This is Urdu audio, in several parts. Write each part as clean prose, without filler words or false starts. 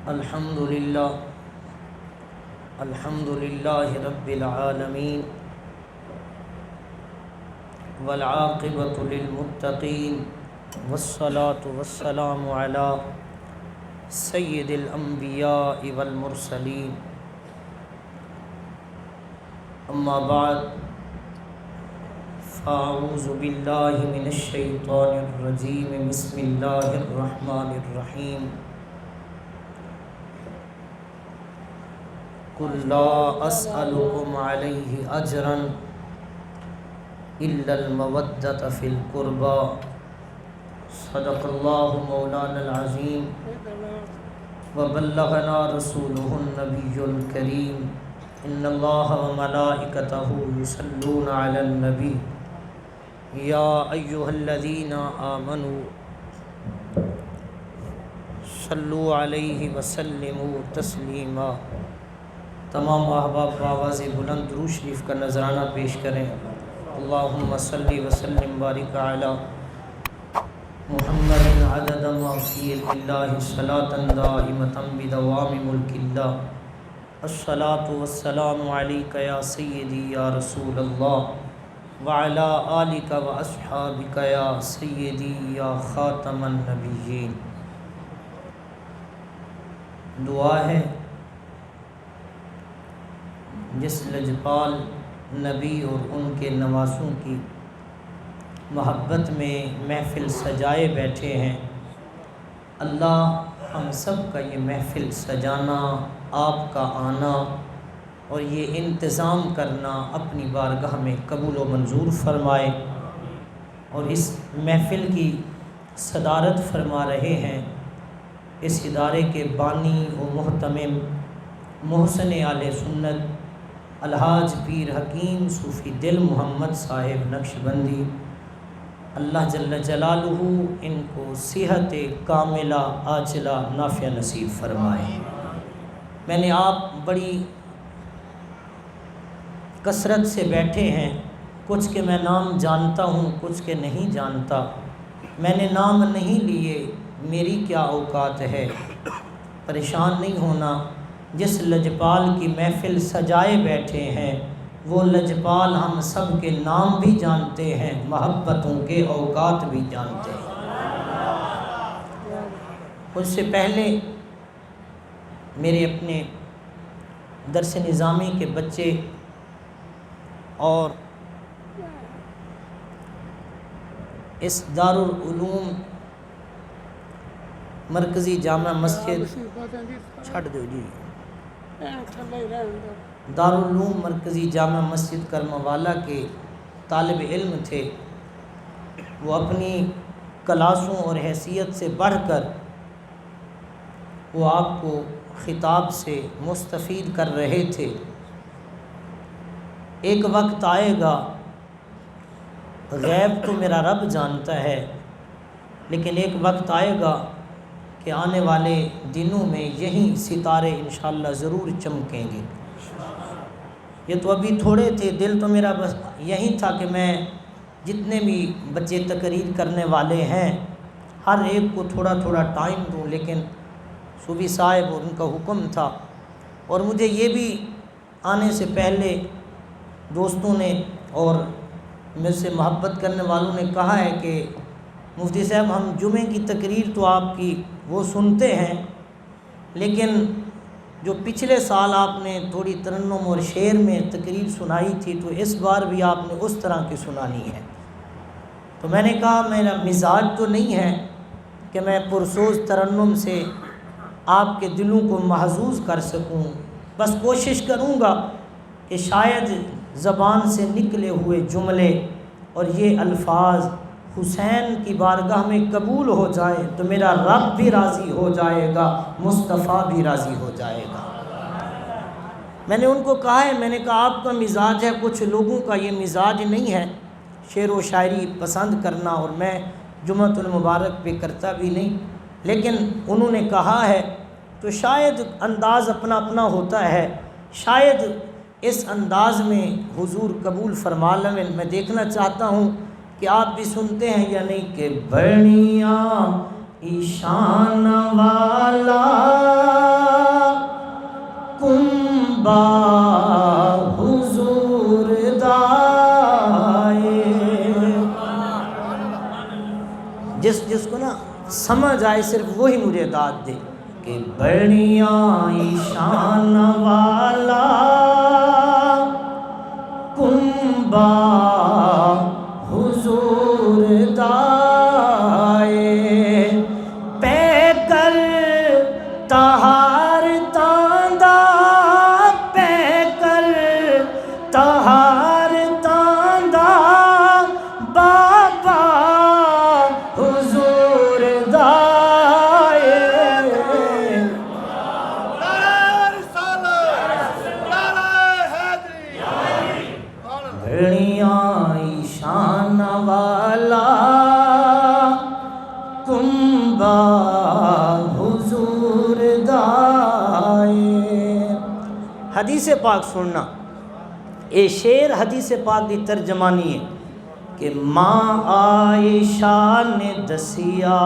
الحمد للہ رب العالمین والعاقبۃ للمتقین والصلاة والسلام علی سید الانبیاء والمرسلین اما بعد فاعوذ باللہ من الشیطان الرجیم بسم اللہ الرحمن الرحیم قل لا اسألكم علیہ اجرا الا المودۃ فی القربى صدق اللہ مولانا العظیم وبلغنا رسولہ النبی الکریم ان اللہ وملائکتہ یصلون علی النبی یا ایہا الذین آمنوا صلوا علیہ وسلموا تسلیما۔ تمام احباب بآواز بلند درود شریف کا نذرانہ پیش کریں۔ اللہم صلی وسلم بارک علی محمد عدد ما فی اللہ صلاۃ دائمۃ بدوام ملک اللہ۔ الصلاۃ والسلام علیک یا سیدی یا رسول اللہ وعلی آلک واصحابک یا سیدی یا خاتم النبیین۔ دعا ہے جس لجپال نبی اور ان کے نواسوں کی محبت میں محفل سجائے بیٹھے ہیں، اللہ ہم سب کا یہ محفل سجانا، آپ کا آنا اور یہ انتظام کرنا اپنی بارگاہ میں قبول و منظور فرمائے، اور اس محفل کی صدارت فرما رہے ہیں اس ادارے کے بانی و محتمم محسن آل سنت الحاج پیر حکیم صوفی دل محمد صاحب نقشبندی، اللہ جل جلالہ ان کو صحت کاملہ عاجلہ نافع نصیب فرمائے۔ میں نے آپ بڑی کثرت سے بیٹھے ہیں، کچھ کے میں نام جانتا ہوں، کچھ کے نہیں جانتا، میں نے نام نہیں لیے، میری کیا اوقات ہے، پریشان نہیں ہونا۔ جس لجپال کی محفل سجائے بیٹھے ہیں وہ لجپال ہم سب کے نام بھی جانتے ہیں، محبتوں کے اوقات بھی جانتے ہیں۔ اس سے پہلے میرے اپنے درس نظامی کے بچے اور اس دارالعلوم مرکزی جامع مسجد چھڑ دو جی دارالعلوم مرکزی جامع مسجد کرم والا کے طالب علم تھے، وہ اپنی کلاسوں اور حیثیت سے بڑھ کر وہ آپ کو خطاب سے مستفید کر رہے تھے۔ ایک وقت آئے گا، غیب تو میرا رب جانتا ہے، لیکن ایک وقت آئے گا کہ آنے والے دنوں میں یہی ستارے انشاءاللہ ضرور چمکیں گے۔ یہ تو ابھی تھوڑے تھے، دل تو میرا بس یہی تھا کہ میں جتنے بھی بچے تقریر کرنے والے ہیں ہر ایک کو تھوڑا تھوڑا ٹائم دوں، لیکن صوفی صاحب اور ان کا حکم تھا، اور مجھے یہ بھی آنے سے پہلے دوستوں نے اور مجھ سے محبت کرنے والوں نے کہا ہے کہ مفتی صاحب ہم جمعے کی تقریر تو آپ کی وہ سنتے ہیں، لیکن جو پچھلے سال آپ نے تھوڑی ترنم اور شعر میں تقریر سنائی تھی تو اس بار بھی آپ نے اس طرح کی سنانی ہے۔ تو میں نے کہا میرا مزاج تو نہیں ہے کہ میں پرسوز ترنم سے آپ کے دلوں کو محظوظ کر سکوں، بس کوشش کروں گا کہ شاید زبان سے نکلے ہوئے جملے اور یہ الفاظ حسین کی بارگاہ میں قبول ہو جائیں تو میرا رب بھی راضی ہو جائے گا، مصطفیٰ بھی راضی ہو جائے گا۔ میں نے ان کو کہا ہے، میں نے کہا آپ کا مزاج ہے، کچھ لوگوں کا یہ مزاج نہیں ہے شعر و شاعری پسند کرنا، اور میں جمعۃ المبارک پہ کرتا بھی نہیں، لیکن انہوں نے کہا ہے تو شاید انداز اپنا اپنا ہوتا ہے، شاید اس انداز میں حضور قبول فرما لیں۔ میں دیکھنا چاہتا ہوں کہ آپ بھی سنتے ہیں یا نہیں کہ بڑیاں ایشان والا سمجھ آئے صرف وہی مجھے داد دے کہ بڑیاں شان والا کنبا حضور دائے پہ کر تہار تاندہ پہ کر تہار تاندہ بابا حضور دائے بھڑیاں شان والا کنبا حضور دائے۔ حدیث پاک سننا، اے شعر حدیث پاک دی ترجمانی ہے کہ ماں عائشہ نے دسیا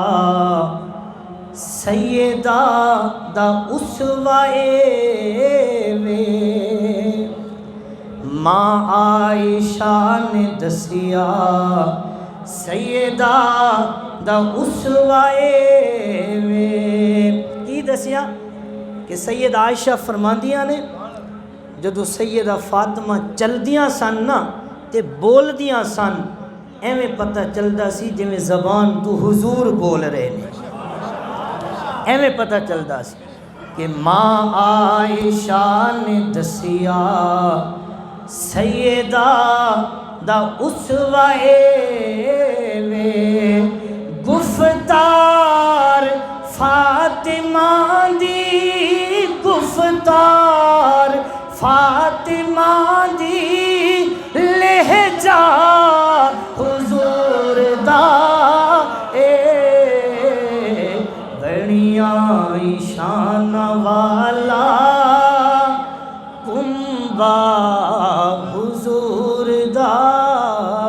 سیدہ دا اسوائے وے، ماں عائشہ نے دسیا سیدہ دا اسوائے وے۔ کی دسیا کہ سید عائشہ فرماندیاں نے جدو سیدہ فاطمہ چلدیاں سن نا تے بولدیاں سن ایویں پتہ چلدا سی جویں زبان تو حضور بول رہے نے، ایویں پتہ چلدا سی کہ ماں عائشہ نے دسیا سیدہ دا اسوائے وے، گفتار فاطمہ دی گفتار فاطمہ دی لہجہ حضور دا اے بڑیاں شان والا کنبا حضور دا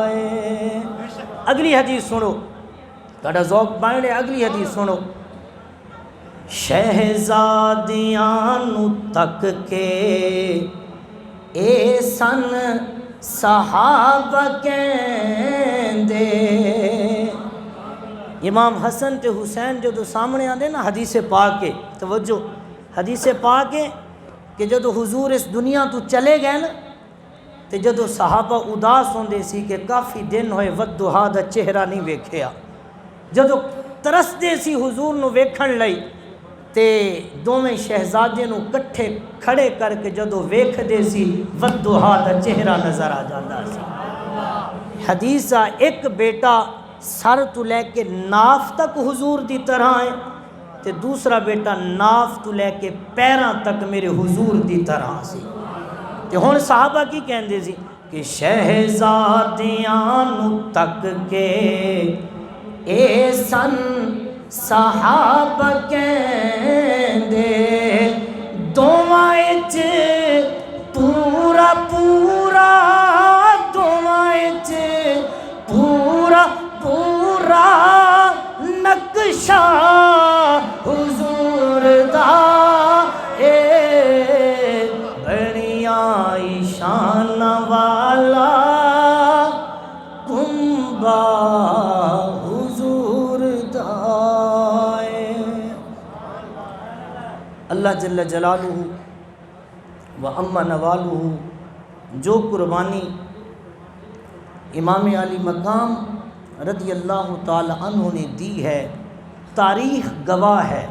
اے۔ اگلی حدیث سنو، تہاڈا ذوق بن رہا، اگلی حدیث سنو۔ شہزادیاں نو تک کے اے سن صحابہ کہندے، امام حسن تے حسین جو سامنے آندے نا حدیث پاک کے، توجہ حدیث پاک ہے کہ جدو حضور اس دنیا تو چلے گئے نا تے جدو صحابہ اداس ہوندے سی کہ کافی دن ہوئے ودھا دا چہرہ نہیں ویکھیا، جدو ترس دے سی حضور نو ویکھن لئی تے دوویں شہزادے نو کٹھے کھڑے کر کے جدو ویکھ دے سی ودھا دا چہرہ نظر آ جاندا سی۔ حدیث آ ایک بیٹا سر تو لے کے ناف تک حضور دی طرح ہے تے دوسرا بیٹا ناف تو لے کے پیراں تک میرے حضور دی طرح سی۔ تے ہن صحابہ کی کہندے سی کہ شہزادیاں نو تک کے اے سن صحابہ کہندے، دوواں وچ پورا پورا دوواں وچ پورا پورا نقشہ حضور دا اے بڑیاں شان والا کنبا حضور دا اے۔ اللہ جل جلالہ و اما نوالہ جو قربانی امام علی مقام رضی اللہ تعالی عنہ نے دی ہے، تاریخ گواہ ہے،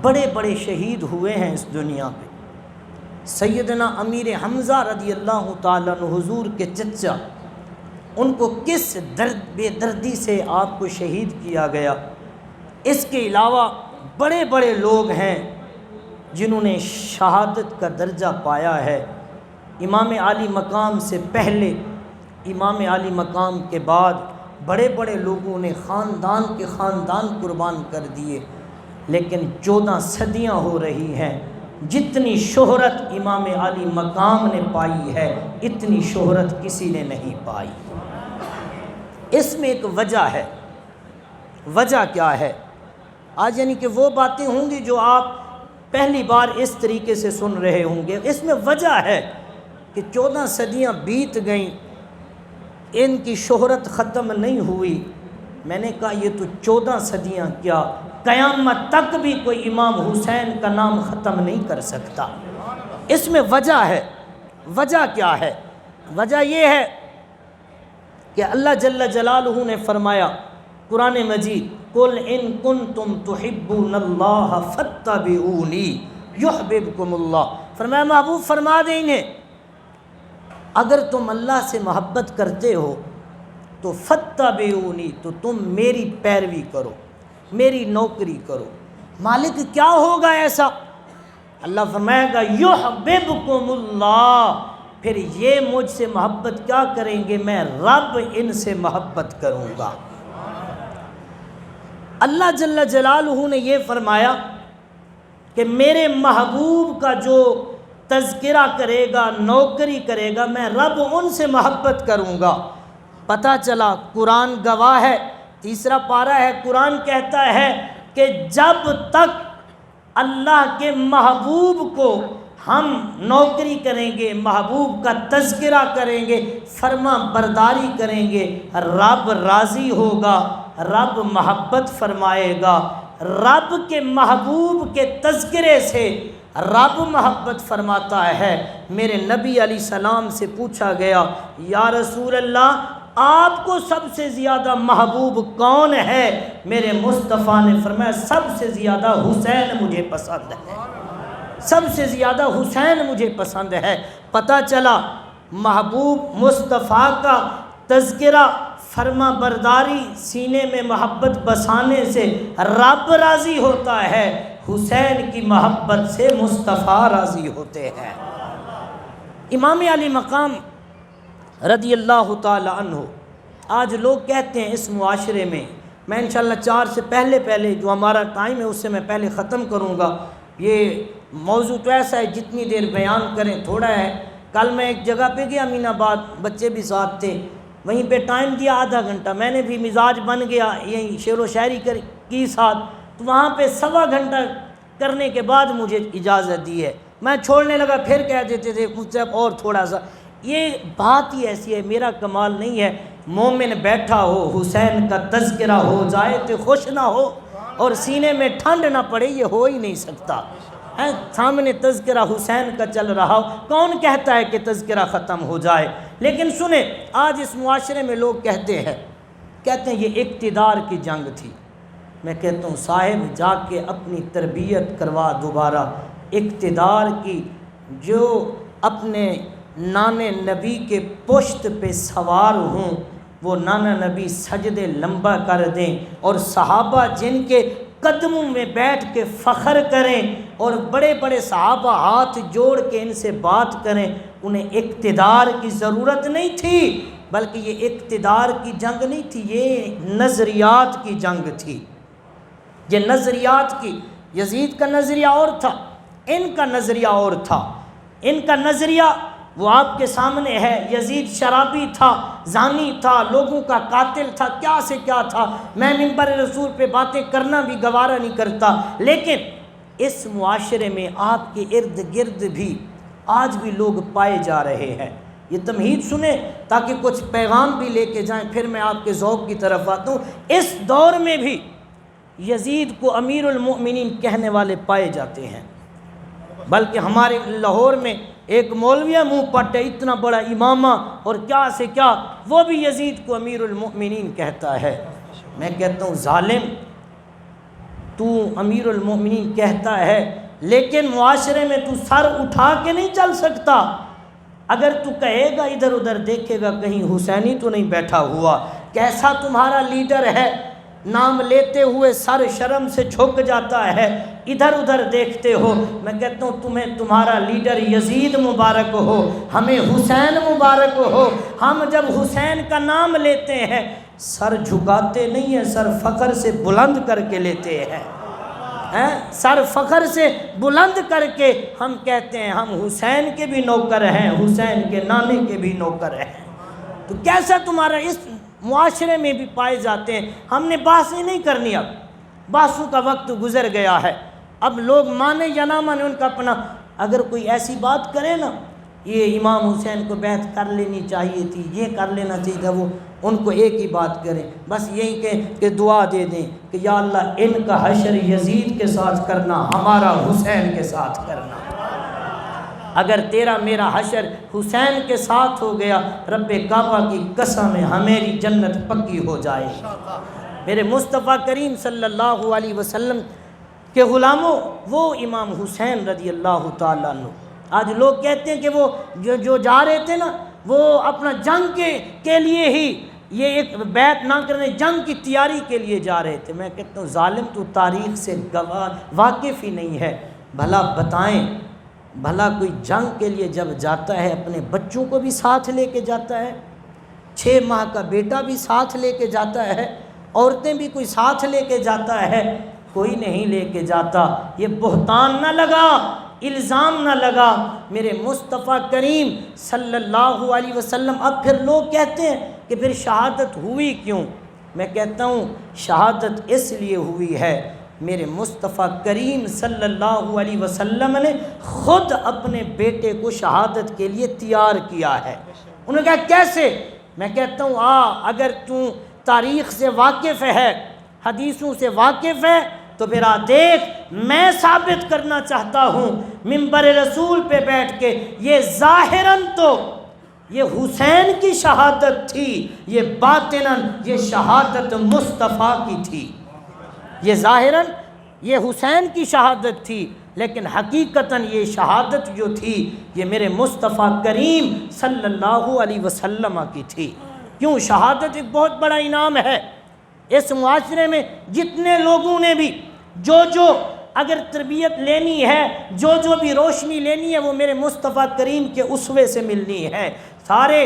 بڑے بڑے شہید ہوئے ہیں اس دنیا پہ۔ سیدنا امیر حمزہ رضی اللہ تعالی عنہ حضور کے چچا، ان کو کس بے دردی سے آپ کو شہید کیا گیا۔ اس کے علاوہ بڑے بڑے لوگ ہیں جنہوں نے شہادت کا درجہ پایا ہے۔ امام عالی مقام سے پہلے، امام عالی مقام کے بعد بڑے بڑے لوگوں نے خاندان کے خاندان قربان کر دیے، لیکن 14 صدیاں ہو رہی ہیں، جتنی شہرت امام عالی مقام نے پائی ہے اتنی شہرت کسی نے نہیں پائی۔ اس میں ایک وجہ ہے۔ وجہ کیا ہے؟ آج یعنی کہ وہ باتیں ہوں گی جو آپ پہلی بار اس طریقے سے سن رہے ہوں گے۔ اس میں وجہ ہے کہ 14 صدیاں بیت گئیں، ان کی شہرت ختم نہیں ہوئی، میں نے کہا یہ تو 14 صدیاں کیا قیامت تک بھی کوئی امام حسین کا نام ختم نہیں کر سکتا۔ اس میں وجہ ہے، وجہ کیا ہے؟ وجہ یہ ہے کہ اللہ جل جلالہ نے فرمایا قرآن مجید قُلْ إِن كُنتُمْ تُحِبُّونَ اللَّهَ فَاتَّبِعُونِي يُحْبِبْكُمُ اللَّهُ، فرمایا محبوب فرما دیں انہیں اگر تم اللہ سے محبت کرتے ہو تو فَاتَّبِعُونِی، تو تم میری پیروی کرو، میری نوکری کرو۔ مالک کیا ہوگا ایسا؟ اللہ فرمائے گا یحببکم اللہ، پھر یہ مجھ سے محبت کیا کریں گے؟ میں رب ان سے محبت کروں گا۔ اللہ جل جلالہ نے یہ فرمایا کہ میرے محبوب کا جو تذکرہ کرے گا، نوکری کرے گا، میں رب ان سے محبت کروں گا۔ پتہ چلا قرآن گواہ ہے، تیسرا پارہ ہے، قرآن کہتا ہے کہ جب تک اللہ کے محبوب کو ہم نوکری کریں گے، محبوب کا تذکرہ کریں گے، فرما برداری کریں گے، رب راضی ہوگا، رب محبت فرمائے گا۔ رب کے محبوب کے تذکرے سے رب محبت فرماتا ہے۔ میرے نبی علیہ السلام سے پوچھا گیا یا رسول اللہ آپ کو سب سے زیادہ محبوب کون ہے؟ میرے مصطفیٰ نے فرمایا سب سے زیادہ حسین مجھے پسند ہے، سب سے زیادہ حسین مجھے پسند ہے۔ پتہ چلا محبوب مصطفیٰ کا تذکرہ، فرما برداری، سینے میں محبت بسانے سے رب راضی ہوتا ہے، حسین کی محبت سے مصطفیٰ راضی ہوتے ہیں۔ امام علی مقام رضی اللہ تعالی عنہ، آج لوگ کہتے ہیں اس معاشرے میں انشاءاللہ 4 سے پہلے جو ہمارا ٹائم ہے اس سے میں پہلے ختم کروں گا۔ یہ موضوع تو ایسا ہے جتنی دیر بیان کریں تھوڑا ہے۔ کل میں ایک جگہ پہ گیا امین آباد، بچے بھی ساتھ تھے، وہیں پہ ٹائم دیا آدھا گھنٹہ، میں نے بھی مزاج بن گیا یہیں شعر و شاعری کی ساتھ، تو وہاں پہ 1.25 گھنٹہ کرنے کے بعد مجھے اجازت دی ہے، میں چھوڑنے لگا، پھر کہہ دیتے تھے مجھ سے اور تھوڑا سا۔ یہ بات ہی ایسی ہے، میرا کمال نہیں ہے مومن بیٹھا ہو حسین کا تذکرہ ہو جائے تو خوش نہ ہو اور سینے میں ٹھنڈ نہ پڑے، یہ ہو ہی نہیں سکتا۔ سامنے تذکرہ حسین کا چل رہا ہو، کون کہتا ہے کہ تذکرہ ختم ہو جائے؟ لیکن سنیں آج اس معاشرے میں لوگ کہتے ہیں یہ اقتدار کی جنگ تھی۔ میں کہتا ہوں صاحب جا کے اپنی تربیت کروا دوبارہ۔ اقتدار کی جو اپنے نانے نبی کے پشت پہ سوار ہوں، وہ نانا نبی سجدے لمبا کر دیں، اور صحابہ جن کے قدموں میں بیٹھ کے فخر کریں، اور بڑے بڑے صحابہ ہاتھ جوڑ کے ان سے بات کریں۔ انہیں اقتدار کی ضرورت نہیں تھی، بلکہ یہ اقتدار کی جنگ نہیں تھی، یہ نظریات کی جنگ تھی۔ یہ نظریات کی، یزید کا نظریہ اور تھا، ان کا نظریہ اور تھا۔ ان کا نظریہ وہ آپ کے سامنے ہے، یزید شرابی تھا، زانی تھا، لوگوں کا قاتل تھا، کیا سے کیا تھا۔ میں منبر رسول پہ باتیں کرنا بھی گوارا نہیں کرتا، لیکن اس معاشرے میں آپ کے ارد گرد بھی آج بھی لوگ پائے جا رہے ہیں۔ یہ تمہید سنیں تاکہ کچھ پیغام بھی لے کے جائیں، پھر میں آپ کے ذوق کی طرف آتا ہوں۔ اس دور میں بھی یزید کو امیر المؤمنین کہنے والے پائے جاتے ہیں، بلکہ ہمارے لاہور میں ایک مولوی منہ پٹ ہے، اتنا بڑا امامہ اور کیا سے کیا، وہ بھی یزید کو امیر المؤمنین کہتا ہے۔ میں کہتا ہوں ظالم، تو امیر المؤمنین کہتا ہے لیکن معاشرے میں تو سر اٹھا کے نہیں چل سکتا۔ اگر تو کہے گا ادھر ادھر دیکھے گا کہیں حسینی تو نہیں بیٹھا ہوا۔ کیسا تمہارا لیڈر ہے، نام لیتے ہوئے سر شرم سے جھک جاتا ہے، ادھر ادھر دیکھتے ہو۔ میں کہتا ہوں تمہیں تمہارا لیڈر یزید مبارک ہو، ہمیں حسین مبارک ہو۔ ہم جب حسین کا نام لیتے ہیں سر جھکاتے نہیں ہیں، سر فخر سے بلند کر کے لیتے ہیں، سر فخر سے بلند کر کے ہم کہتے ہیں ہم حسین کے بھی نوکر ہیں، حسین کے نانے کے بھی نوکر ہیں۔ تو کیسا تمہارا اس معاشرے میں بھی پائے جاتے ہیں۔ ہم نے بحثیں نہیں کرنی، اب بحثوں کا وقت گزر گیا ہے۔ اب لوگ مانے یا نہ مانے ان کا اپنا، اگر کوئی ایسی بات کرے نا یہ امام حسین کو بیعت کر لینی چاہیے تھی، یہ کر لینا چاہیے تھا، وہ ان کو ایک ہی بات کریں، بس یہی کہ دعا دے دیں کہ یا اللہ ان کا حشر یزید کے ساتھ کرنا، ہمارا حسین کے ساتھ کرنا۔ اگر تیرا میرا حشر حسین کے ساتھ ہو گیا، رب کعبہ کی قسم ہے ہمیری جنت پکی ہو جائے۔ میرے مصطفیٰ کریم صلی اللہ علیہ وسلم کے غلاموں، وہ امام حسین رضی اللہ تعالیٰ عنہ، آج لوگ کہتے ہیں کہ وہ جو جا رہے تھے نا، وہ اپنا جنگ کے لیے ہی یہ ایک بیعت نہ کرنے، جنگ کی تیاری کے لیے جا رہے تھے۔ میں کہتا ہوں ظالم تو تاریخ سے واقف ہی نہیں ہے، بھلا بتائیں، بھلا کوئی جنگ کے لیے جب جاتا ہے اپنے بچوں کو بھی ساتھ لے کے جاتا ہے، 6 ماہ کا بیٹا بھی ساتھ لے کے جاتا ہے، عورتیں بھی کوئی ساتھ لے کے جاتا ہے؟ کوئی نہیں لے کے جاتا۔ یہ بہتان نہ لگا، الزام نہ لگا میرے مصطفیٰ کریم صلی اللہ علیہ وسلم۔ اب پھر لوگ کہتے ہیں کہ پھر شہادت ہوئی کیوں؟ میں کہتا ہوں شہادت اس لیے ہوئی ہے، میرے مصطفیٰ کریم صلی اللہ علیہ وسلم نے خود اپنے بیٹے کو شہادت کے لیے تیار کیا ہے۔ انہوں نے کہا کیسے؟ میں کہتا ہوں اگر تو تاریخ سے واقف ہے، حدیثوں سے واقف ہے، تو پھر دیکھ، میں ثابت کرنا چاہتا ہوں منبر رسول پہ بیٹھ کے، یہ ظاہراً تو یہ حسین کی شہادت تھی، یہ باطناً یہ شہادت مصطفیٰ کی تھی۔ یہ ظاہراً یہ حسین کی شہادت تھی، لیکن حقیقتاً یہ شہادت جو تھی یہ میرے مصطفیٰ کریم صلی اللہ علیہ وسلم کی تھی۔ کیوں؟ شہادت ایک بہت بڑا انعام ہے۔ اس معاشرے میں جتنے لوگوں نے بھی جو اگر تربیت لینی ہے، جو بھی روشنی لینی ہے، وہ میرے مصطفیٰ کریم کے اسوے سے ملنی ہے۔ سارے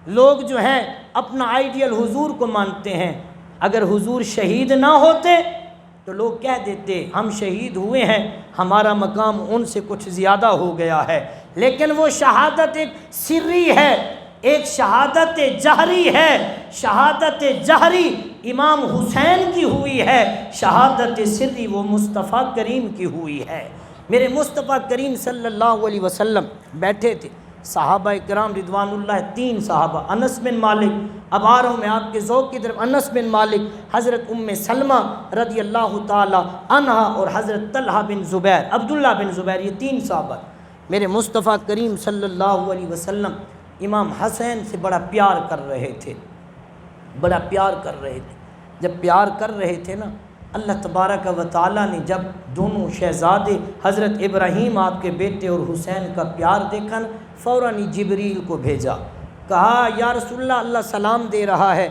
لوگ جو ہیں اپنا آئیڈیل حضور کو مانتے ہیں، اگر حضور شہید نہ ہوتے تو لوگ کہہ دیتے ہم شہید ہوئے ہیں، ہمارا مقام ان سے کچھ زیادہ ہو گیا ہے۔ لیکن وہ شہادت ایک سری ہے، ایک شہادت جہری ہے۔ شہادت جہری امام حسین کی ہوئی ہے، شہادت سری وہ مصطفیٰ کریم کی ہوئی ہے۔ میرے مصطفیٰ کریم صلی اللہ علیہ وسلم بیٹھے تھے، صحابہ کرام رضوان اللہ، 3 صحابہ، انس بن مالک، اب آ رہا ہوں میں آپ کے ذوق کی طرف، انس بن مالک، حضرت ام سلمہ رضی اللہ تعالی عنہا، اور حضرت طلحہ بن زبیر، عبداللہ بن زبیر، یہ 3 صحابہ۔ میرے مصطفیٰ کریم صلی اللہ علیہ وسلم امام حسین سے بڑا پیار کر رہے تھے، بڑا پیار کر رہے تھے۔ جب پیار کر رہے تھے نا، اللہ تبارک و تعالیٰ نے جب دونوں شہزادے حضرت ابراہیم آپ کے بیٹے اور حسین کا پیار دیکھا نا، فوراً جبریل کو بھیجا، کہا یا رسول اللہ، اللہ سلام دے رہا ہے،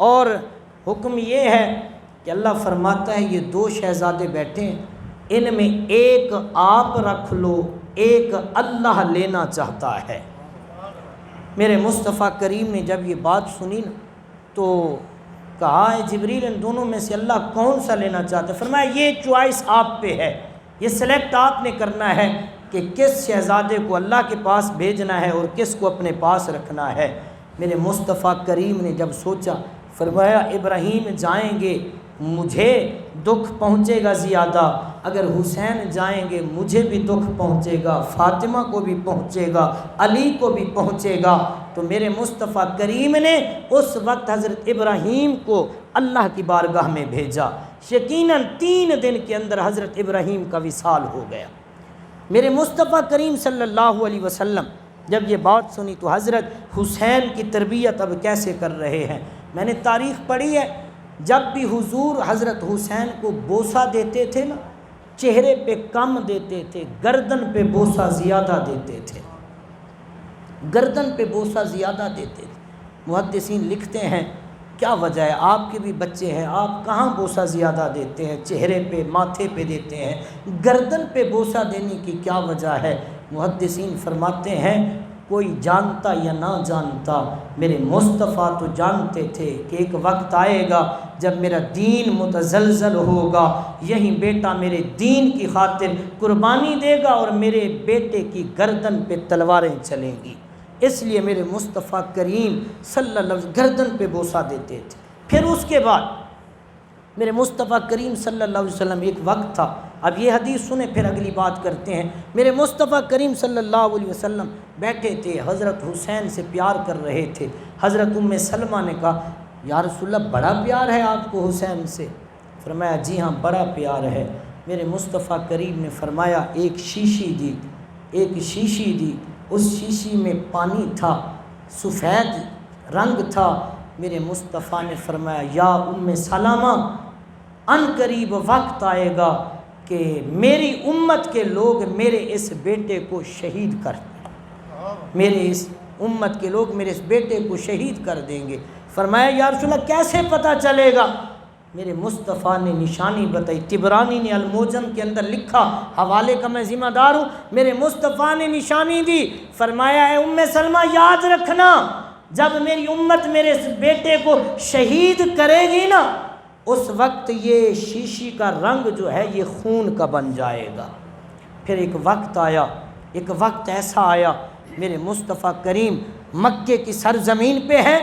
اور حکم یہ ہے کہ اللہ فرماتا ہے یہ 2 شہزادے بیٹھے ہیں، ان میں ایک آپ رکھ لو، ایک اللہ لینا چاہتا ہے۔ میرے مصطفیٰ کریم نے جب یہ بات سنی نا تو کہا ہے جبریل ان دونوں میں سے اللہ کون سا لینا چاہتا ہے؟ فرمایا یہ چوائس آپ پہ ہے، یہ سلیکٹ آپ نے کرنا ہے کہ کس شہزادے کو اللہ کے پاس بھیجنا ہے اور کس کو اپنے پاس رکھنا ہے۔ میرے مصطفیٰ کریم نے جب سوچا، فرمایا ابراہیم جائیں گے مجھے دکھ پہنچے گا زیادہ، اگر حسین جائیں گے مجھے بھی دکھ پہنچے گا، فاطمہ کو بھی پہنچے گا، علی کو بھی پہنچے گا۔ تو میرے مصطفیٰ کریم نے اس وقت حضرت ابراہیم کو اللہ کی بارگاہ میں بھیجا۔ یقیناً 3 دن کے اندر حضرت ابراہیم کا وصال ہو گیا۔ میرے مصطفیٰ کریم صلی اللہ علیہ وسلم جب یہ بات سنی تو حضرت حسین کی تربیت اب کیسے کر رہے ہیں؟ میں نے تاریخ پڑھی ہے، جب بھی حضور حضرت حسین کو بوسہ دیتے تھے نا، چہرے پہ کم دیتے تھے، گردن پہ بوسہ زیادہ دیتے تھے، گردن پہ بوسہ زیادہ دیتے تھے۔ محدثین لکھتے ہیں کیا وجہ ہے؟ آپ کے بھی بچے ہیں، آپ کہاں بوسہ زیادہ دیتے ہیں؟ چہرے پہ، ماتھے پہ دیتے ہیں، گردن پہ بوسہ دینے کی کیا وجہ ہے؟ محدثین فرماتے ہیں کوئی جانتا یا نہ جانتا، میرے مصطفیٰ تو جانتے تھے کہ ایک وقت آئے گا جب میرا دین متزلزل ہوگا، یہی بیٹا میرے دین کی خاطر قربانی دے گا اور میرے بیٹے کی گردن پہ تلواریں چلیں گی۔ اس لیے میرے مصطفیٰ کریم صلی اللہ علیہ وسلم گردن پہ بوسہ دیتے تھے۔ پھر اس کے بعد میرے مصطفیٰ کریم صلی اللہ علیہ وسلم ایک وقت تھا اب یہ حدیث سنیں پھر اگلی بات کرتے ہیں۔ میرے مصطفیٰ کریم صلی اللہ علیہ وسلم بیٹھے تھے، حضرت حسین سے پیار کر رہے تھے۔ حضرت ام سلمہ نے کہا یا رسول اللہ بڑا پیار ہے آپ کو حسین سے؟ فرمایا جی ہاں بڑا پیار ہے۔ میرے مصطفیٰ کریم نے فرمایا ایک شیشی دی، اس شیشی میں پانی تھا، سفید رنگ تھا۔ میرے مصطفیٰ نے فرمایا یا ام سلمہ ان قریب وقت آئے گا کہ میری امت کے لوگ میرے اس بیٹے کو شہید کر دیں، میرے اس بیٹے کو شہید کر دیں گے۔ فرمایا یا رسول اللہ کیسے پتہ چلے گا؟ میرے مصطفیٰ نے نشانی بتائی، طبرانی نے الموجم کے اندر لکھا، حوالے کا میں ذمہ دار ہوں۔ میرے مصطفیٰ نے نشانی دی، فرمایا اے ام سلمہ یاد رکھنا جب میری امت میرے اس بیٹے کو شہید کرے گی نا، اس وقت یہ شیشی کا رنگ جو ہے یہ خون کا بن جائے گا۔ پھر ایک وقت ایسا آیا، میرے مصطفیٰ کریم مکے کی سرزمین پہ ہیں۔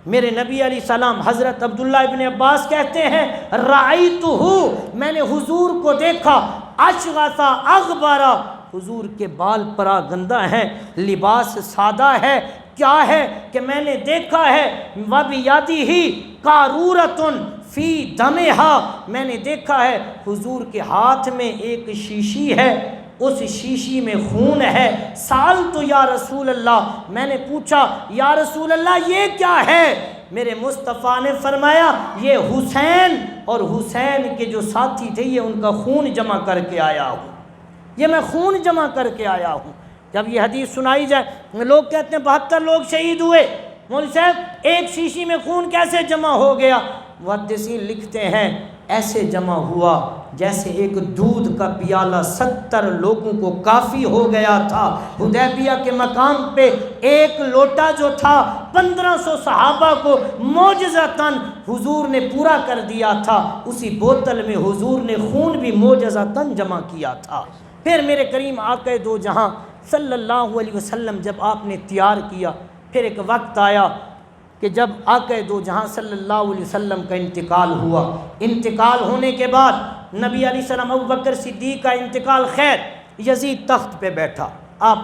میرے نبی علیہ السلام حضرت عبداللہ ابن عباس کہتے ہیں رأیتہ، میں نے حضور کو دیکھا، اشغث اغبر، حضور کے بال پراگندہ ہیں، لباس سادہ ہے۔ کیا ہے کہ میں نے دیکھا ہے وَبِيَدِهِ قَارُورَةٌ فی دمہا، میں نے دیکھا ہے حضور کے ہاتھ میں ایک شیشی ہے، اس شیشی میں خون ہے۔ سالت یا رسول اللہ، میں نے پوچھا یا رسول اللہ یہ کیا ہے؟ میرے مصطفیٰ نے فرمایا یہ حسین اور حسین کے جو ساتھی تھے یہ ان کا خون جمع کر کے آیا ہوں، یہ میں خون جمع کر کے آیا ہوں۔ جب یہ حدیث سنائی جائے لوگ کہتے ہیں 72 لوگ شہید ہوئے، مولوی صاحب ایک شیشی میں خون کیسے جمع ہو گیا؟ محدثین لکھتے ہیں ایسے جمع ہوا جیسے ایک دودھ کا پیالہ 70 لوگوں کو کافی ہو گیا تھا۔ حدیبیہ کے مقام پہ ایک لوٹا جو تھا 1500 صحابہ کو معجزتاً حضور نے پورا کر دیا تھا، اسی بوتل میں حضور نے خون بھی معجزتاً جمع کیا تھا۔ پھر میرے کریم آقا دو جہاں صلی اللہ علیہ وسلم جب آپ نے تیار کیا، پھر ایک وقت آیا کہ جب آقا دو جہاں صلی اللہ علیہ وسلم کا انتقال ہوا۔ انتقال ہونے کے بعد نبی علیہ السلام ابوبکر صدیق کا انتقال، خیر یزید تخت پہ بیٹھا، آپ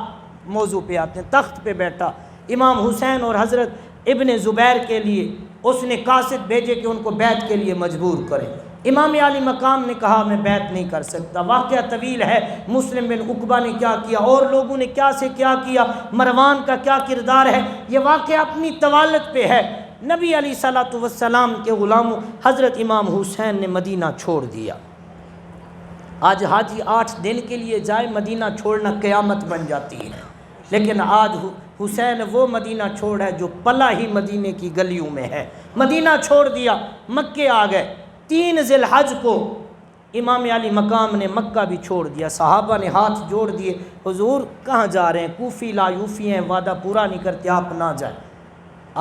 موضوع پہ آتے ہیں، تخت پہ بیٹھا۔ امام حسین اور حضرت ابن زبیر کے لیے اس نے قاصد بھیجے کہ ان کو بیعت کے لیے مجبور کریں۔ امام علی مقام نے کہا میں بیعت نہیں کر سکتا۔ واقعہ طویل ہے، مسلم بن عقبہ نے کیا کیا اور لوگوں نے کیا سے کیا کیا، مروان کا کیا کردار ہے، یہ واقعہ اپنی طوالت پہ ہے۔ نبی علیہ الصلوۃ والسلام کے غلاموں حضرت امام حسین نے مدینہ چھوڑ دیا۔ آج حاجی 8 دن کے لیے جائے مدینہ چھوڑنا قیامت بن جاتی ہے، لیکن آج حسین وہ مدینہ چھوڑ ہے جو پلا ہی مدینے کی گلیوں میں ہے۔ مدینہ چھوڑ دیا، مکے آ گئے۔ 3 ذی الحج کو امام علی مقام نے مکہ بھی چھوڑ دیا۔ صحابہ نے ہاتھ جوڑ دیے، حضور کہاں جا رہے ہیں؟ کوفی لا یوفی ہیں، وعدہ پورا نہیں کرتے، آپ نہ جائیں۔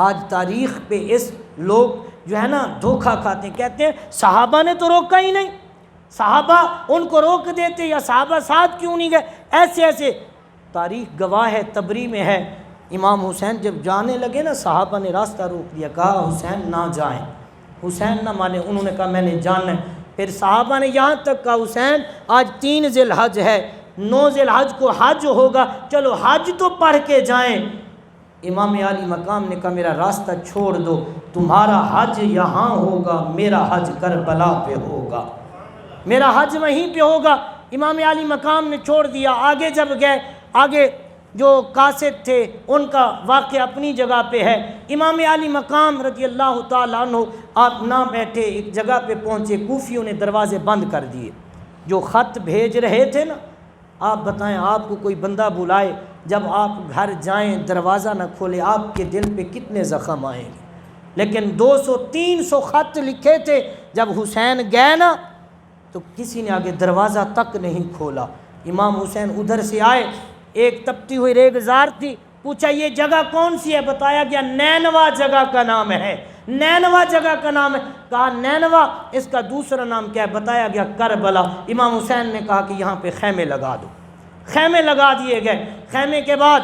آج تاریخ پہ اس لوگ جو ہے نا دھوکہ کھاتے ہیں، کہتے ہیں صحابہ نے تو روکا ہی نہیں، صحابہ ان کو روک دیتے یا صحابہ ساتھ کیوں نہیں گئے، ایسے تاریخ گواہ ہے، تبری میں ہے۔ امام حسین جب جانے لگے نا صحابہ نے راستہ روک دیا، کہا حسین نہ جائیں، حسین نہ مانے، انہوں نے کہا میں نے جانا ہے۔ پھر صحابہ نے یہاں تک کہا حسین آج 3 ذی الحج ہے، 9 ذی الحج کو حج ہوگا، چلو حج تو پڑھ کے جائیں۔ امام علی مقام نے کہا میرا راستہ چھوڑ دو، تمہارا حج یہاں ہوگا، میرا حج کربلا پہ ہوگا، میرا حج وہیں پہ ہوگا۔ امام علی مقام نے چھوڑ دیا۔ آگے جب گئے، آگے جو قاصد تھے ان کا واقعہ اپنی جگہ پہ ہے۔ امام علی مقام رضی اللہ تعالیٰ عنہ آپ نہ بیٹھے، ایک جگہ پہ پہنچے، کوفیوں نے دروازے بند کر دیے۔ جو خط بھیج رہے تھے نا، آپ بتائیں آپ کو کوئی بندہ بلائے، جب آپ گھر جائیں دروازہ نہ کھولے، آپ کے دل پہ کتنے زخم آئیں گے۔ لیکن 200-300 خط لکھے تھے، جب حسین گئے نا تو کسی نے آگے دروازہ تک نہیں کھولا۔ امام حسین ادھر سے آئے، ایک تپتی ہوئی ریگزار تھی، پوچھا یہ جگہ کون سی ہے؟ بتایا گیا نینوا جگہ کا نام ہے، نینوا جگہ کا نام ہے۔ کہا نینوا، اس کا دوسرا نام کیا ہے؟ بتایا گیا کربلا۔ امام حسین نے کہا کہ یہاں پہ خیمے لگا دو، خیمے لگا دیے گئے۔ خیمے کے بعد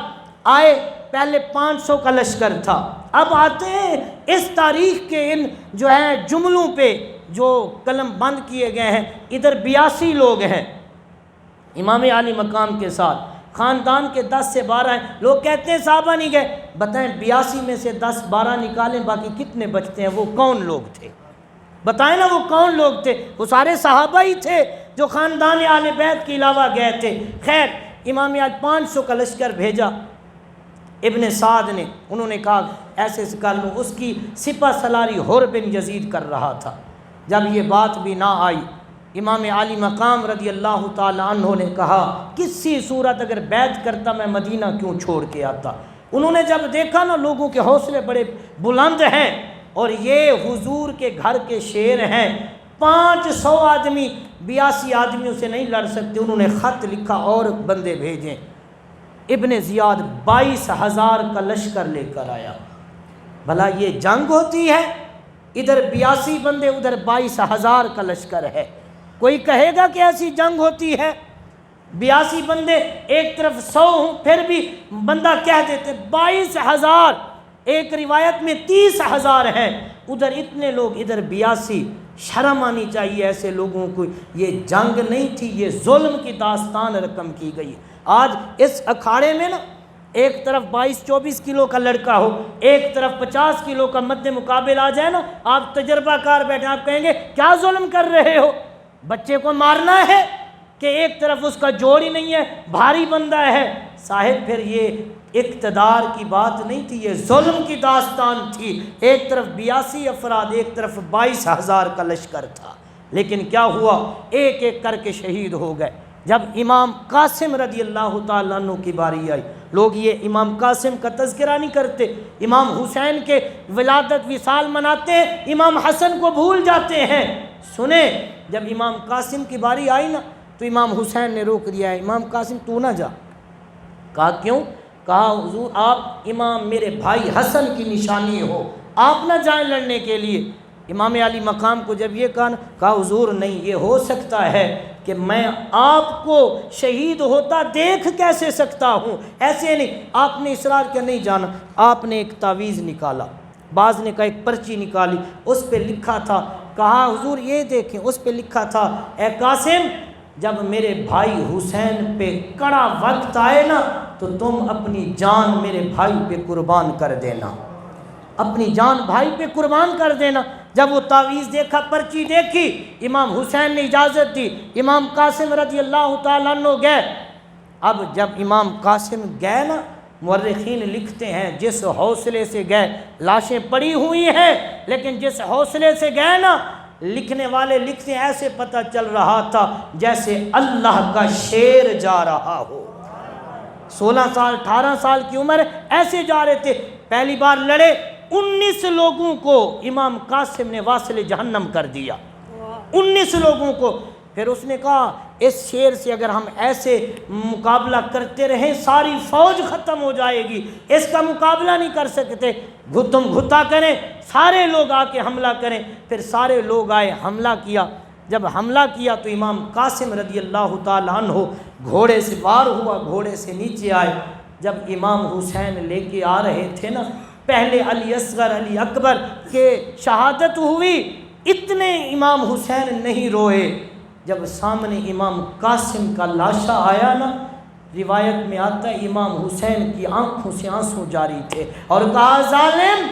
آئے، پہلے 500 کا لشکر تھا، اب آتے ہیں اس تاریخ کے ان جو ہے جملوں پہ جو قلم بند کیے گئے ہیں، ادھر 82 لوگ ہیں امام علی مقام کے ساتھ، خاندان کے 10 سے 12 ہیں۔ لوگ کہتے ہیں صحابہ نہیں گئے، بتائیں 82 میں سے 10 12 نکالیں، باقی کتنے بچتے ہیں؟ وہ کون لوگ تھے؟ بتائیں نا وہ کون لوگ تھے؟ وہ سارے صحابہ ہی تھے جو خاندان اہل بیت کے علاوہ گئے تھے۔ خیر، امام علی 500 کا لشکر بھیجا ابن سعد نے، انہوں نے کہا ایسے کر لو۔ اس کی سپہ سالاری حر بن یزید کر رہا تھا۔ جب یہ بات بھی نہ آئی، امام علی مقام رضی اللہ تعالیٰ عنہ نے کہا کسی صورت اگر بیعت کرتا میں مدینہ کیوں چھوڑ کے آتا۔ انہوں نے جب دیکھا نا لوگوں کے حوصلے بڑے بلند ہیں اور یہ حضور کے گھر کے شیر ہیں، 500 آدمی 82 آدمیوں سے نہیں لڑ سکتے، انہوں نے خط لکھا اور بندے بھیجیں۔ ابن زیاد 22,000 کا لشکر لے کر آیا۔ بھلا یہ جنگ ہوتی ہے؟ ادھر 82 بندے، ادھر 22,000 کا لشکر ہے۔ کوئی کہے گا کہ ایسی جنگ ہوتی ہے؟ 82 بندے ایک طرف 100 ہوں پھر بھی بندہ کہہ دیتے 22,000، ایک روایت میں 30,000 ہیں، ادھر اتنے لوگ ادھر 82۔ شرم آنی چاہیے ایسے لوگوں کو۔ یہ جنگ نہیں تھی، یہ ظلم کی داستان رقم کی گئی۔ آج اس اکھاڑے میں نا ایک طرف 22-24 کلو کا لڑکا ہو، ایک طرف 50 کلو کا مد مقابل آ جائے نا، آپ تجربہ کار بیٹھے، آپ کہیں گے کیا ظلم کر رہے ہو؟ بچے کو مارنا ہے کہ ایک طرف اس کا جوڑ ہی نہیں ہے، بھاری بندہ ہے؟ صاحب پھر یہ اقتدار کی بات نہیں تھی، یہ ظلم کی داستان تھی۔ ایک طرف 82 افراد، ایک طرف 22,000 کا لشکر تھا، لیکن کیا ہوا؟ ایک ایک کر کے شہید ہو گئے۔ جب امام قاسم رضی اللہ تعالیٰ عنہ کی باری آئی، لوگ یہ امام قاسم کا تذکرہ نہیں کرتے، امام حسین کے ولادت وصال مناتے ہیں، امام حسن کو بھول جاتے ہیں۔ سنیں، جب امام قاسم کی باری آئی نا تو امام حسین نے روک دیا ہے، امام قاسم تو نہ جا۔ کہا کیوں؟ کہا حضور آپ امام میرے بھائی حسن کی نشانی ہو، آپ نہ جائیں لڑنے کے لیے۔ امام علی مقام کو جب یہ کہا حضور نہیں، یہ ہو سکتا ہے کہ میں آپ کو شہید ہوتا دیکھ کیسے سکتا ہوں، ایسے نہیں۔ آپ نے اصرار کیا نہیں جانا، آپ نے ایک تعویذ نکالا، بعض نے کہا ایک پرچی نکالی، اس پہ لکھا تھا، کہا حضور یہ دیکھیں، اس پہ لکھا تھا اے قاسم جب میرے بھائی حسین پہ کڑا وقت آئے نا تو تم اپنی جان میرے بھائی پہ قربان کر دینا، اپنی جان بھائی پہ قربان کر دینا۔ جب وہ تعویذ دیکھا، پرچی دیکھی، امام حسین نے اجازت دی، امام قاسم رضی اللہ تعالیٰ عنہ گئے۔ اب جب امام قاسم گئے نا، مورخین لکھتے ہیں جس حوصلے سے گئے، لاشیں پڑی ہوئی ہیں لیکن جس حوصلے سے گئے نا، لکھنے والے لکھتے ہیں ایسے پتہ چل رہا تھا جیسے اللہ کا شیر جا رہا ہو۔ 16 سال 18 سال کی عمر، ایسے جا رہے تھے۔ پہلی بار لڑے، 19 لوگوں کو امام قاسم نے واصل جہنم کر دیا، 19 لوگوں کو۔ پھر اس نے کہا اس شیر سے اگر ہم ایسے مقابلہ کرتے رہیں ساری فوج ختم ہو جائے گی، اس کا مقابلہ نہیں کر سکتے، گھتم گھتا کریں، سارے لوگ آ کے حملہ کریں۔ پھر سارے لوگ آئے، حملہ کیا۔ جب حملہ کیا تو امام قاسم رضی اللہ تعالیٰ عنہ گھوڑے سے وار ہوا، گھوڑے سے نیچے آئے۔ جب امام حسین لے کے آ رہے تھے نا، پہلے علی اصغر علی اکبر کے شہادت ہوئی، اتنے امام حسین نہیں روئے۔ جب سامنے امام قاسم کا لاشا آیا نا، روایت میں آتا ہے امام حسین کی آنکھوں سے آنسو جاری تھے اور کہا ظالم،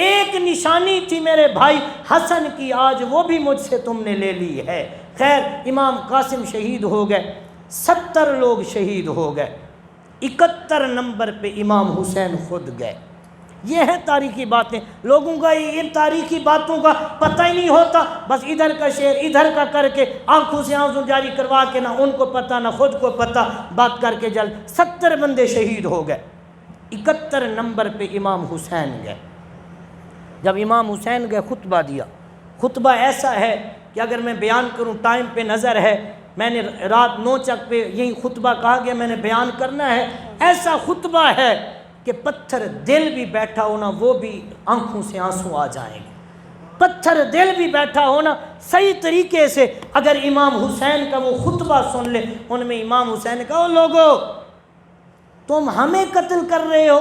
ایک نشانی تھی میرے بھائی حسن کی، آج وہ بھی مجھ سے تم نے لے لی ہے۔ خیر، امام قاسم شہید ہو گئے، 70 لوگ شہید ہو گئے، 71 نمبر پہ امام حسین خود گئے۔ یہ ہیں تاریخی باتیں، لوگوں کا ان تاریخی باتوں کا پتہ ہی نہیں ہوتا، بس ادھر کا شعر ادھر کا کر کے آنکھوں سے آنسو جاری کروا کے نہ ان کو پتہ نہ خود کو پتہ، بات کر کے 70 بندے شہید ہو گئے، 71 نمبر پہ امام حسین گئے۔ جب امام حسین گئے خطبہ دیا، خطبہ ایسا ہے کہ اگر میں بیان کروں ٹائم پہ نظر ہے، میں نے رات 9 چک پہ یہی خطبہ کہا گیا میں نے بیان کرنا ہے، ایسا خطبہ ہے کہ پتھر دل بھی بیٹھا ہونا وہ بھی آنکھوں سے آنسو آ جائیں گے، پتھر دل بھی بیٹھا ہونا صحیح طریقے سے اگر امام حسین کا وہ خطبہ سن لے۔ ان میں امام حسین نے کہا او لوگو، تم ہمیں قتل کر رہے ہو،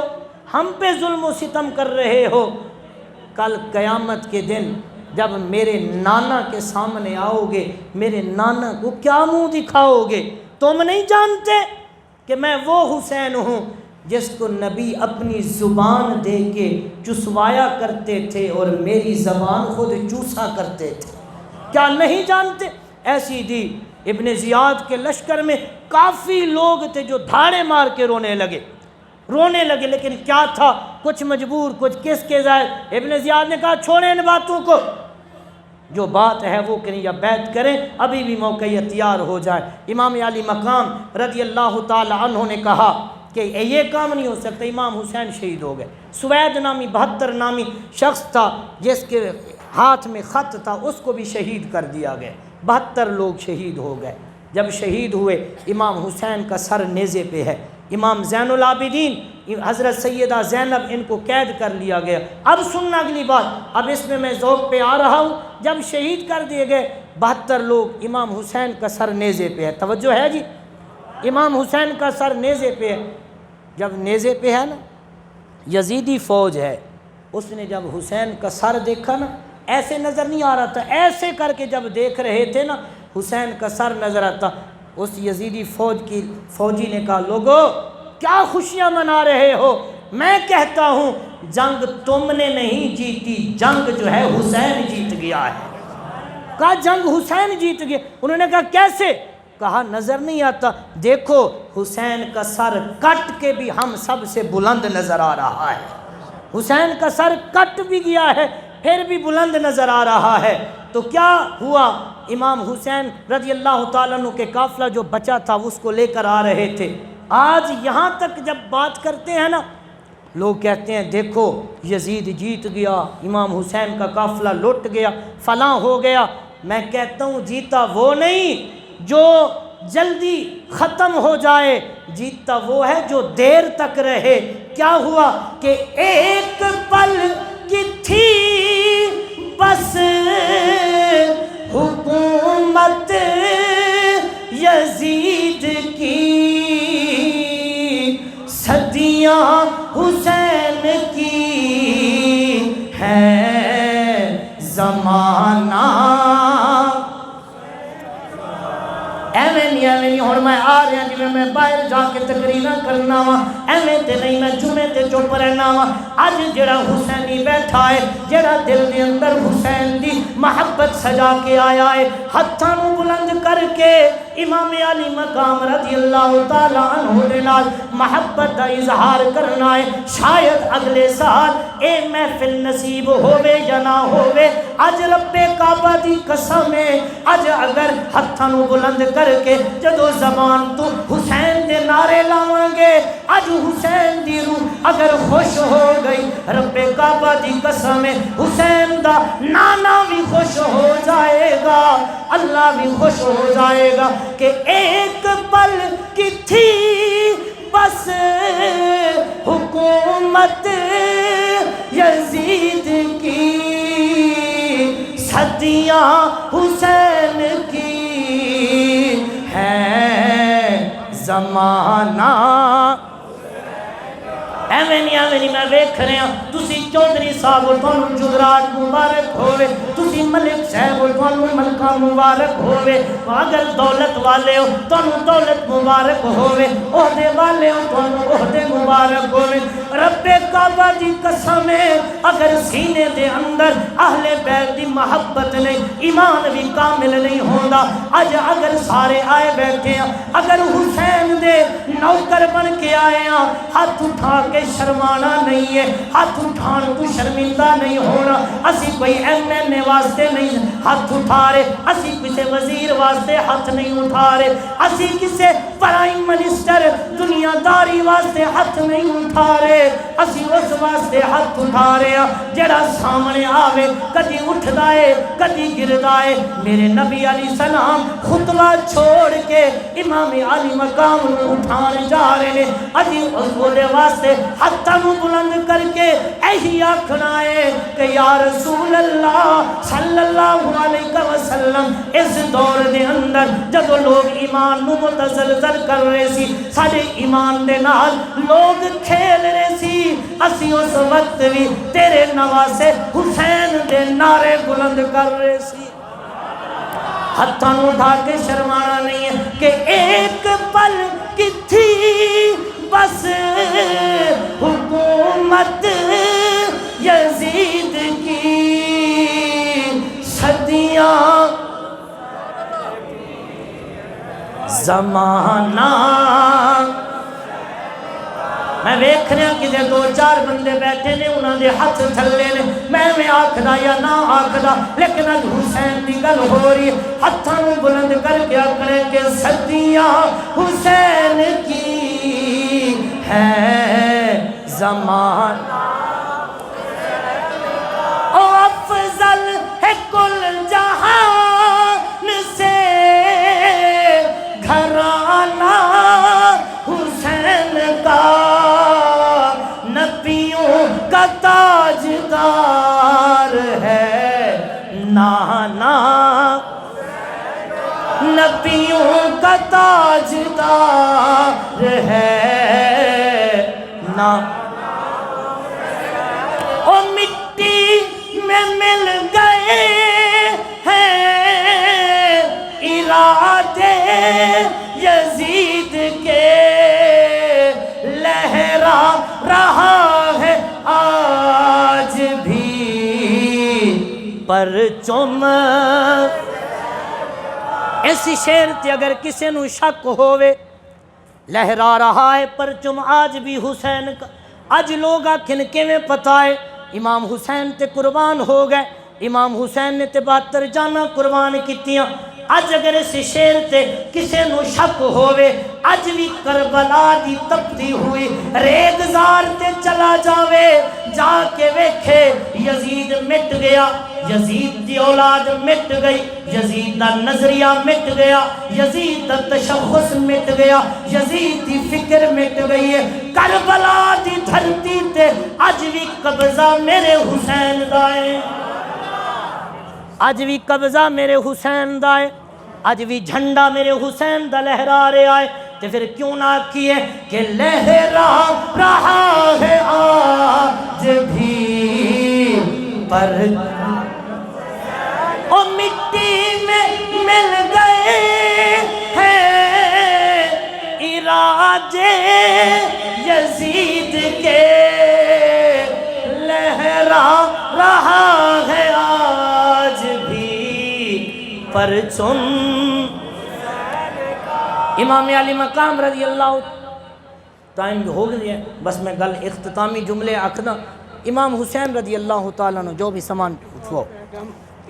ہم پہ ظلم و ستم کر رہے ہو، کل قیامت کے دن جب میرے نانا کے سامنے آؤ گے میرے نانا کو کیا منہ دکھاؤ گے؟ تم نہیں جانتے کہ میں وہ حسین ہوں جس کو نبی اپنی زبان دے کے چسوایا کرتے تھے اور میری زبان خود چوسا کرتے تھے؟ کیا نہیں جانتے؟ ایسی تھی ابن زیاد کے لشکر میں کافی لوگ تھے جو دھاڑے مار کے رونے لگے، لیکن کیا تھا؟ کچھ مجبور، کچھ کس کے ذائق۔ ابن زیاد نے کہا چھوڑیں ان باتوں کو، جو بات ہے وہ کریں یا بیعت کریں، ابھی بھی موقع تیار ہو جائے۔ امام علی مقام رضی اللہ تعالی عنہ نے کہا کہ یہ کام نہیں ہو سکتا، امام حسین شہید ہو گئے۔ سوید نامی 72 نامی شخص تھا جس کے ہاتھ میں خط تھا، اس کو بھی شہید کر دیا گیا، 72 لوگ شہید ہو گئے۔ جب شہید ہوئے امام حسین کا سر نیزے پہ ہے، امام زین العابدین حضرت سیدہ زینب ان کو قید کر لیا گیا۔ اب سننا اگلی بات، اب اس میں ذوق پہ آ رہا ہوں۔ جب شہید کر دیے گئے 72 لوگ، امام حسین کا سر نیزے پہ ہے، توجہ ہے جی، امام حسین کا سر نیزے پہ ہے۔ جب نیزے پہ ہے نا، یزیدی فوج ہے، اس نے جب حسین کا سر دیکھا نا، ایسے نظر نہیں آ رہا تھا، ایسے کر کے جب دیکھ رہے تھے نا حسین کا سر نظر آتا، اس یزیدی فوجی نے کہا لوگو کیا خوشیاں منا رہے ہو؟ میں کہتا ہوں جنگ تم نے نہیں جیتی، جنگ جو ہے حسین جیت گیا ہے۔ کہا جنگ حسین جیت گیا۔ انہوں نے کہا کیسے؟ کہا نظر نہیں آتا، دیکھو حسین کا سر کٹ کے بھی ہم سب سے بلند نظر آ رہا ہے، حسین کا سر کٹ بھی گیا ہے پھر بھی بلند نظر آ رہا ہے۔ تو کیا ہوا؟ امام حسین رضی اللہ تعالیٰ عنہ کے قافلہ جو بچا تھا اس کو لے کر آ رہے تھے۔ آج یہاں تک جب بات کرتے ہیں نا، لوگ کہتے ہیں دیکھو یزید جیت گیا، امام حسین کا قافلہ لٹ گیا، فلاں ہو گیا۔ میں کہتا ہوں جیتا وہ نہیں جو جلدی ختم ہو جائے، جیتا وہ ہے جو دیر تک رہے۔ کیا ہوا کہ ایک پل کی تھی بس حکومت یزید کی، صدیاں حسین کی ہے زمانہ۔ ایویں نہیں ہوں میں آ رہا جی میں باہر جا کے تقریر کرنا وا، ایویں تے نہیں میں جمعے تے چپ رہنا وا۔ اج جڑا حسینی بیٹھا ہے، جڑا دل دے اندر حسین دی محبت سجا کے آیا ہے، ہتھاں نوں بلند کر کے امام علی مقام رضی اللہ تعالی عنہ دے نال محبت دا اظہار کرنا ہے۔ شاید اگلے سال اے محفل نصیب ہووے یا نہ ہووے، اج رب کعبہ دی قسم ہے، اج اگر ہتھاں نوں بلند کر کے جدو زبان تو حسین دے نعرے لاواں گے، اج حسین دی روح اگر خوش ہو گئی، رب کعبہ دی قسم ہے حسین دا نانا بھی خوش ہو جائے گا، اللہ بھی خوش ہو جائے گا کہ ایک پل کی تھی بس حکومت یزید کی، صدیاں حسین کی ہے زمانہ۔ ایویں نہیں میں ویکھ رہا، تسی چودھری صاحب تانوں جزرات مبارک ہوئے، تسی ملک صاحب تانوں ملکہ مبارک ہوئے، اگر دولت والے ہو تانوں دولت مبارک ہوئے، عہدے والے ہو تانوں عہدے مبارک ہوئے۔ رب کعبہ دی قسم ہے اگر سینے دے اندر اہل بیت دی محبت نہیں، ایمان بھی کامل نہیں ہوندا۔ اج اگر سارے آئے بیٹھے ہیں، اگر حسین دے نوکر بن کے آئے ہیں، ہاتھ اٹھا کے شرمانا نہیں ہے، ہاتھ اٹھان تو شرمندہ نہیں ہونا۔ اسی کوئی ایم این اے واسطے نہیں ہاتھ اٹھا رہے، اسی کسی وزیر واسطے ہاتھ نہیں اٹھا رہے، اسی کسی پرائم منسٹر دنیا داری واسطے ہاتھ نہیں اٹھا رہے، اسی اس واسطے ہاتھ اٹھا رہے ہیں جڑا سامنے آوے کدی اٹھدا ہے کدی گردا ہے۔ میرے نبی علیہ السلام خطبہ چھوڑ کے امام علی مقام نو اٹھان جا رہے نے اجی حضور دے واسطے ہاتھاں نو بلند کر کے ایہی آکھنا ہے کہ یا رسول اللہ صلی اللہ علیہ وسلم اس دور دے اندر جدو لوگ ایمان نو متزلزل کر رہے سی سارے ایمان دے نال لوگ کھیل رہے سی اسی اس وقت بھی تیرے نواسے حسین دے نعرے بلند کر رہے سی ہتھاں نو اٹھا کے شرمانا نہیں ہے کہ ایک پل کی تھی بس حکومت یزید کی صدیاں زمانہ میں ویکھ رہا کہ دو چار بندے بیٹھے نے انہاں دے ہاتھ تھلے نے میں آکھدا یا نہ آکھدا لیکن اج حسین دی گل ہو رہی ہے ہاتھاں نوں بلند کر کے آکھنے کہ صدیاں حسین کی ہے زمانہ او افضل ہے کل جہان سے گھرانہ حسین کا کا تاجدار ہے نانا نبیوں کا تاجدار ہے نا او مٹی میں مل گئے ہیں ارادے یزید کے لہرا رہا ہے آج بھی پرچم ایسی شعر تے اگر کسی نو شک ہووے لہرا رہا ہے پرچم آج بھی حسین کا آج لوگ آکھن کیویں پتہ ہے امام حسین تے قربان ہو گئے امام حسین نے تے 72 جانا قربان کیتیاں اج اگر اس شعر تے کسے نو شک ہووے اج بھی کربلا دی تپتی ہوئی ریگزار تے چلا جاوے جا کے ویکھے یزید مٹ گیا یزید دی اولاد مٹ گئی یزید دا نظریہ مٹ گیا یزید دا تشخص مٹ گیا یزید دی فکر مٹ گئی ہے کربلا دی دھرتی تے اج بھی قبضہ میرے حسین دا ہے اج بھی قبضہ میرے حسین دا ہے اج بھی جھنڈا میرے حسین دا لہرا رہے آئے تو پھر کیوں نہ کیے کہ لہرا رہا ہے آج بھی پر او مٹی میں مل گئے ہیں ارادے یزید کے لہرا رہا ہے آج بھی پرچم امام علی مقام رضی اللہ ٹائم ہو گیا بس میں گل اختتامی جملے آکھنا امام حسین رضی اللہ تعالیٰ عنہ جو بھی سامان اٹھواؤ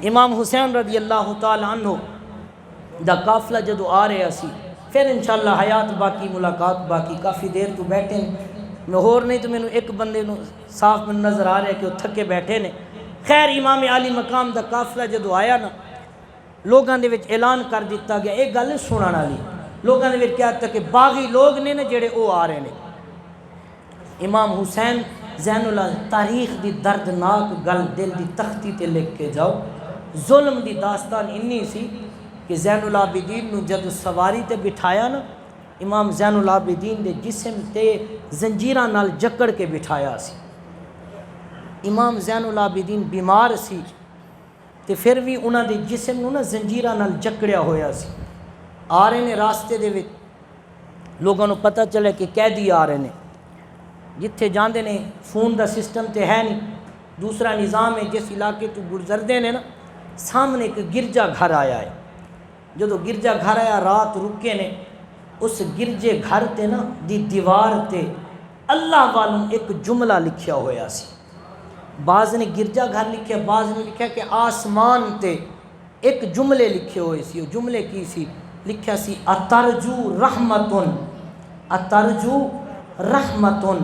امام حسین رضی اللہ تعالیٰ عنہ دا قافلہ جدو آ رہے اسی پھر انشاءاللہ حیات باقی ملاقات باقی کافی دیر تو بیٹھے میں ہور نہیں تو میں ایک بندے نو صاف میں نظر آ رہا ہے کہ وہ تھکے بیٹھے نے خیر امام علی مقام دا قافلہ جدو آیا نا لوگاں دے وچ اعلان کر دیتا گیا ایک گل سنن والی لوگاں دے وچ کیا تھا کہ باغی لوگ نے نا جڑے او آ رہے نے امام حسین زین اللہ تاریخ دی دردناک گل دل دی تختی تے لکھ کے جاؤ ظلم دی داستان انی سی کہ زین العابدین نو جد سواری تے بٹھایا نا امام زین العابدین دے جسم تے زنجیراں نال جکڑ کے بٹھایا سی امام زین العابدین بیمار سی تے پھر بھی انہاں دے جسم نو نا زنجیراں نال جکڑیا ہویا سی آ رہے نے راستے دے وچ لوگوں نو پتہ چلے کہ قیدی آ رہے نے جتھے جاندے نے فون دا سسٹم تے ہے نہیں دوسرا نظام ہے جس علاقے تو گزردے نے نا سامنے ایک گرجا گھر آیا ہے جدو گرجا گھر آیا رات رکے نے اس گرجے گھر تے نا دی دیوار تے اللہ والوں ایک جملہ لکھیا ہویا سی بعض نے گرجا گھر لکھیا بعض نے لکھیا کہ آسمان تے ایک جملے لکھے ہوئے سی وہ جملے کی سی لکھیا سی اترجو رحمتن اترجو رحمتن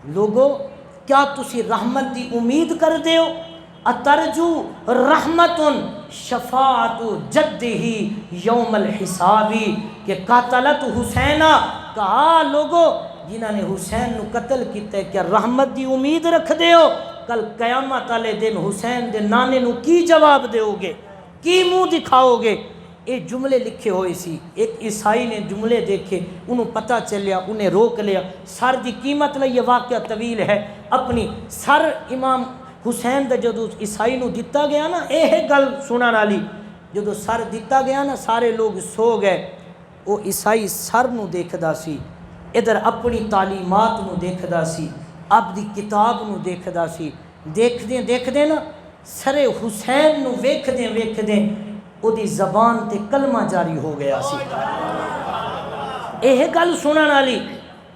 لوگو کیا تسی رحمت دی امید کر دیو اترجو رحمتن شفاعت جدہ یوم الحسابی کہ قاتلت حسینہ، کہا لوگو جنہاں نے حسین نو قتل کیتا ہے کیا رحمت دی امید رکھ دے ہو؟ کل قیامت والے دن حسین دے نانے نو کی جواب دیو گے، کی منہ دکھاؤ گے؟ یہ جملے لکھے ہوئے سی۔ ایک عیسائی نے جملے دیکھے، انہوں پتہ چلیا، انہیں روک لیا، سر دی قیمت لئی، یہ واقعہ طویل ہے۔ اپنی سر امام حسین دا جدو عیسائی نو دیتا گیا نا، یہ گل سنن والی، جدو سر دیتا گیا نا سارے لوگ سو گئے، وہ عیسائی سر نو دیکھدا سی، ادھر اپنی تعلیمات نو دیکھدا سی، اب دی کتاب نو دیکھدا سی، دیکھ دیں نا سر حسین نو ویکھ دیں او دی زبان تے کلمہ جاری ہو گیا سی۔ یہ گل سنن والی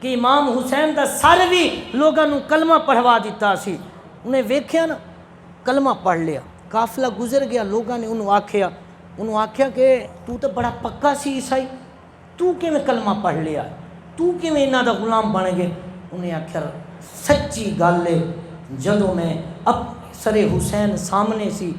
کہ امام حسین دا سر بھی لوگاں نو کلمہ پڑھوا دیتا سی، انہیں ویکھیا نا کلمہ پڑھ لیا، قافلہ گزر گیا، لوگاں نے انہوں آکھیا کہ تو تے بڑا پکا سی عیسائی، تو کیویں کلمہ پڑھ لیا، تو کیویں انہاں دا غلام بن گئے؟ انہیں آکھیا سچی گل ہے، جدوں میں اب سر حسین سامنے سی،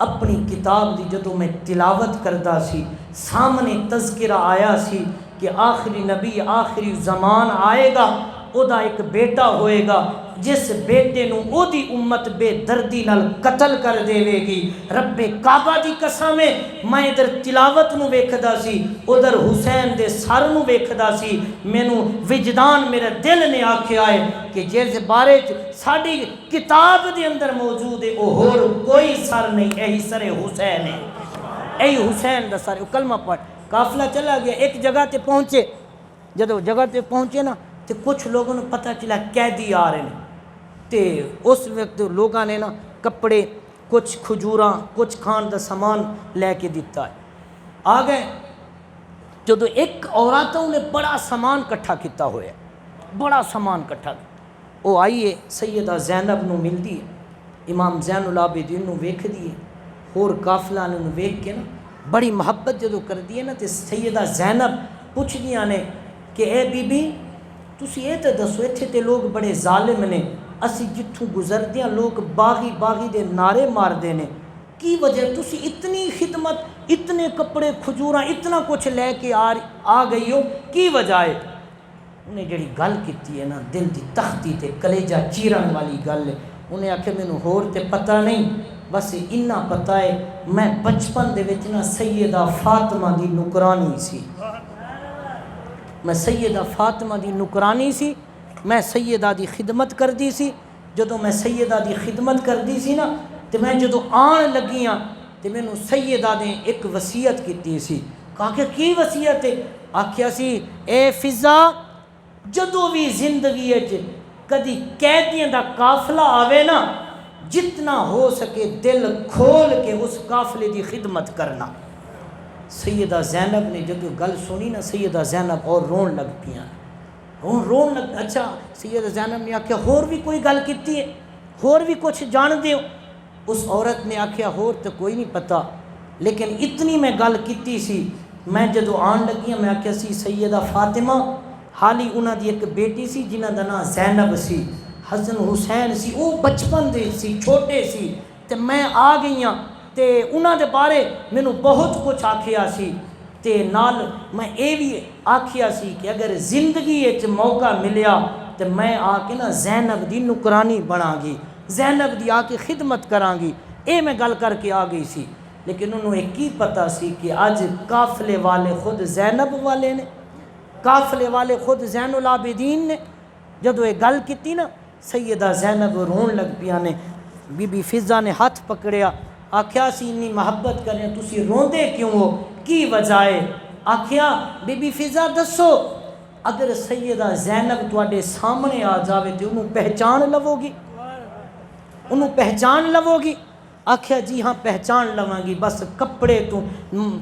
اپنی کتاب دی جدوں میں تلاوت کردا سی، سامنے تذکرہ آیا سی کہ آخری نبی آخری زمان آئے گا، او دا ایک بیٹا ہوئے گا، جس بیٹے نو او دی امت بے دردی نال قتل کر دے گی۔ رب کعبہ دی قسم ہے، میں ادھر تلاوت نو ویکھدا سی، ادھر حسین دے سر نو ویکھدا سی، مینوں وجدان میرے دل نے آکھیا ہے کہ جس بارے ساڈی کتاب دے اندر موجود ہے او ہور کوئی سر نہیں، یہی سر حسین ہے، یہی حسین دا سر۔ کلمہ پڑھ قافلہ چلا گیا، ایک جگہ تے پہنچے، جدو جگہ تے پہنچے نا تو کچھ لوگوں نے پتہ چلا قیدی آ رہے ہیں، تے اس وقت لوگاں نے نا کپڑے، کچھ کھجوراں، کچھ کھان دا سامان لے کے دیتا ہے، آ گئے۔ جدو ایک عورتوں نے بڑا سامان کٹھا کیتا ہویا، بڑا سامان کٹھا، وہ آئیے سیدہ زینب نو مل دی ہے، امام زین العابدین نو ویکھ دیے، اور قافلہ نو ویکھ کے نا بڑی محبت جدو کر دی ہے نا، تے سیدہ زینب پوچھ دیاں نے کہ اے بی بی تسی یہ تے دسو اتھے تے لوگ بڑے ظالم نے، اسی جتھوں گزر دیاں لوگ باغی دے نعرے مار دینے، کی وجہ تسی اتنی خدمت، اتنے کپڑے کھجوراں اتنا کچھ لے کے آ گئی ہو، کی وجہ ہے؟ انہیں جڑی گل کیتی ہے نا دل دی تختی تے کلیجہ چیرن والی گل ہے، انہیں آکھے مینوں ہور تے پتہ نہیں، بس اتنا پتہ ہے میں بچپن دے وچ نا سیدہ فاطمہ دی نکرانی سی، میں سیدہ فاطمہ دی نکرانی سی، میں سیدہ دی خدمت کر دی سی، جدوں میں سیدہ دی خدمت کر دی سی نا تو میں جدوں آن لگیاں تو میں نو سیدہ نے ایک وصیت کیتی سی، کہا کہ کی وصیت ہے؟ آکھیا سی اے فضا جدوں بھی زندگی کدی قیدیاں دا قافلہ آوے نا، جتنا ہو سکے دل کھول کے اس قافلے دی خدمت کرنا۔ سیدہ زینب نے جب گل سنی نا، سیدہ زینب اور رون لگ پیاں، رون لگ، اچھا سیدہ زینب نے آکھیا ہور بھی کوئی گل کیتی ہے، ہور بھی کچھ جان دیو؟ اس عورت نے آکھیا ہور تو کوئی نہیں پتہ، لیکن اتنی میں گل کیتی سی، میں جدو آن لگیاں میں آکھیا سی سیدہ فاطمہ حالی انہاں دی ایک بیٹی سی جنہاں دا نام زینب سی، حسن حسین سی، وہ بچپن دے سی، چھوٹے سی، تے میں آ گئیاں تے انہاں دے بارے مینوں بہت کچھ آکھیا سی، تے نال میں اے بھی آکھیا سی کہ اگر زندگی وچ موقع ملیا تے میں آ کے نا زینب دی نکرانی بنا گی، زینب دی آ کے خدمت کراں گی، اے میں گل کر کے آ گئی سی۔ لیکن انہوں ایک کی پتہ سی کہ آج قافلے والے خود زینب والے نے، قافلے والے خود زین العابدین نے۔ جدو یہ گل کیتی نا سیدہ زینب رون لگ پیا نے، بی بی فضا نے ہاتھ پکڑیا، آکھیا سی انی محبت کریں تسی روندے کیوں ہو، کی وجہ ہے؟ آکھیا بی بی فضا دسو اگر سیدہ زینب تواڈے سامنے آ جاوے تو انہوں پہچان لو گی، انہوں پہچان لو گی؟ آکھیا جی ہاں پہچان لواں گی، بس کپڑے تو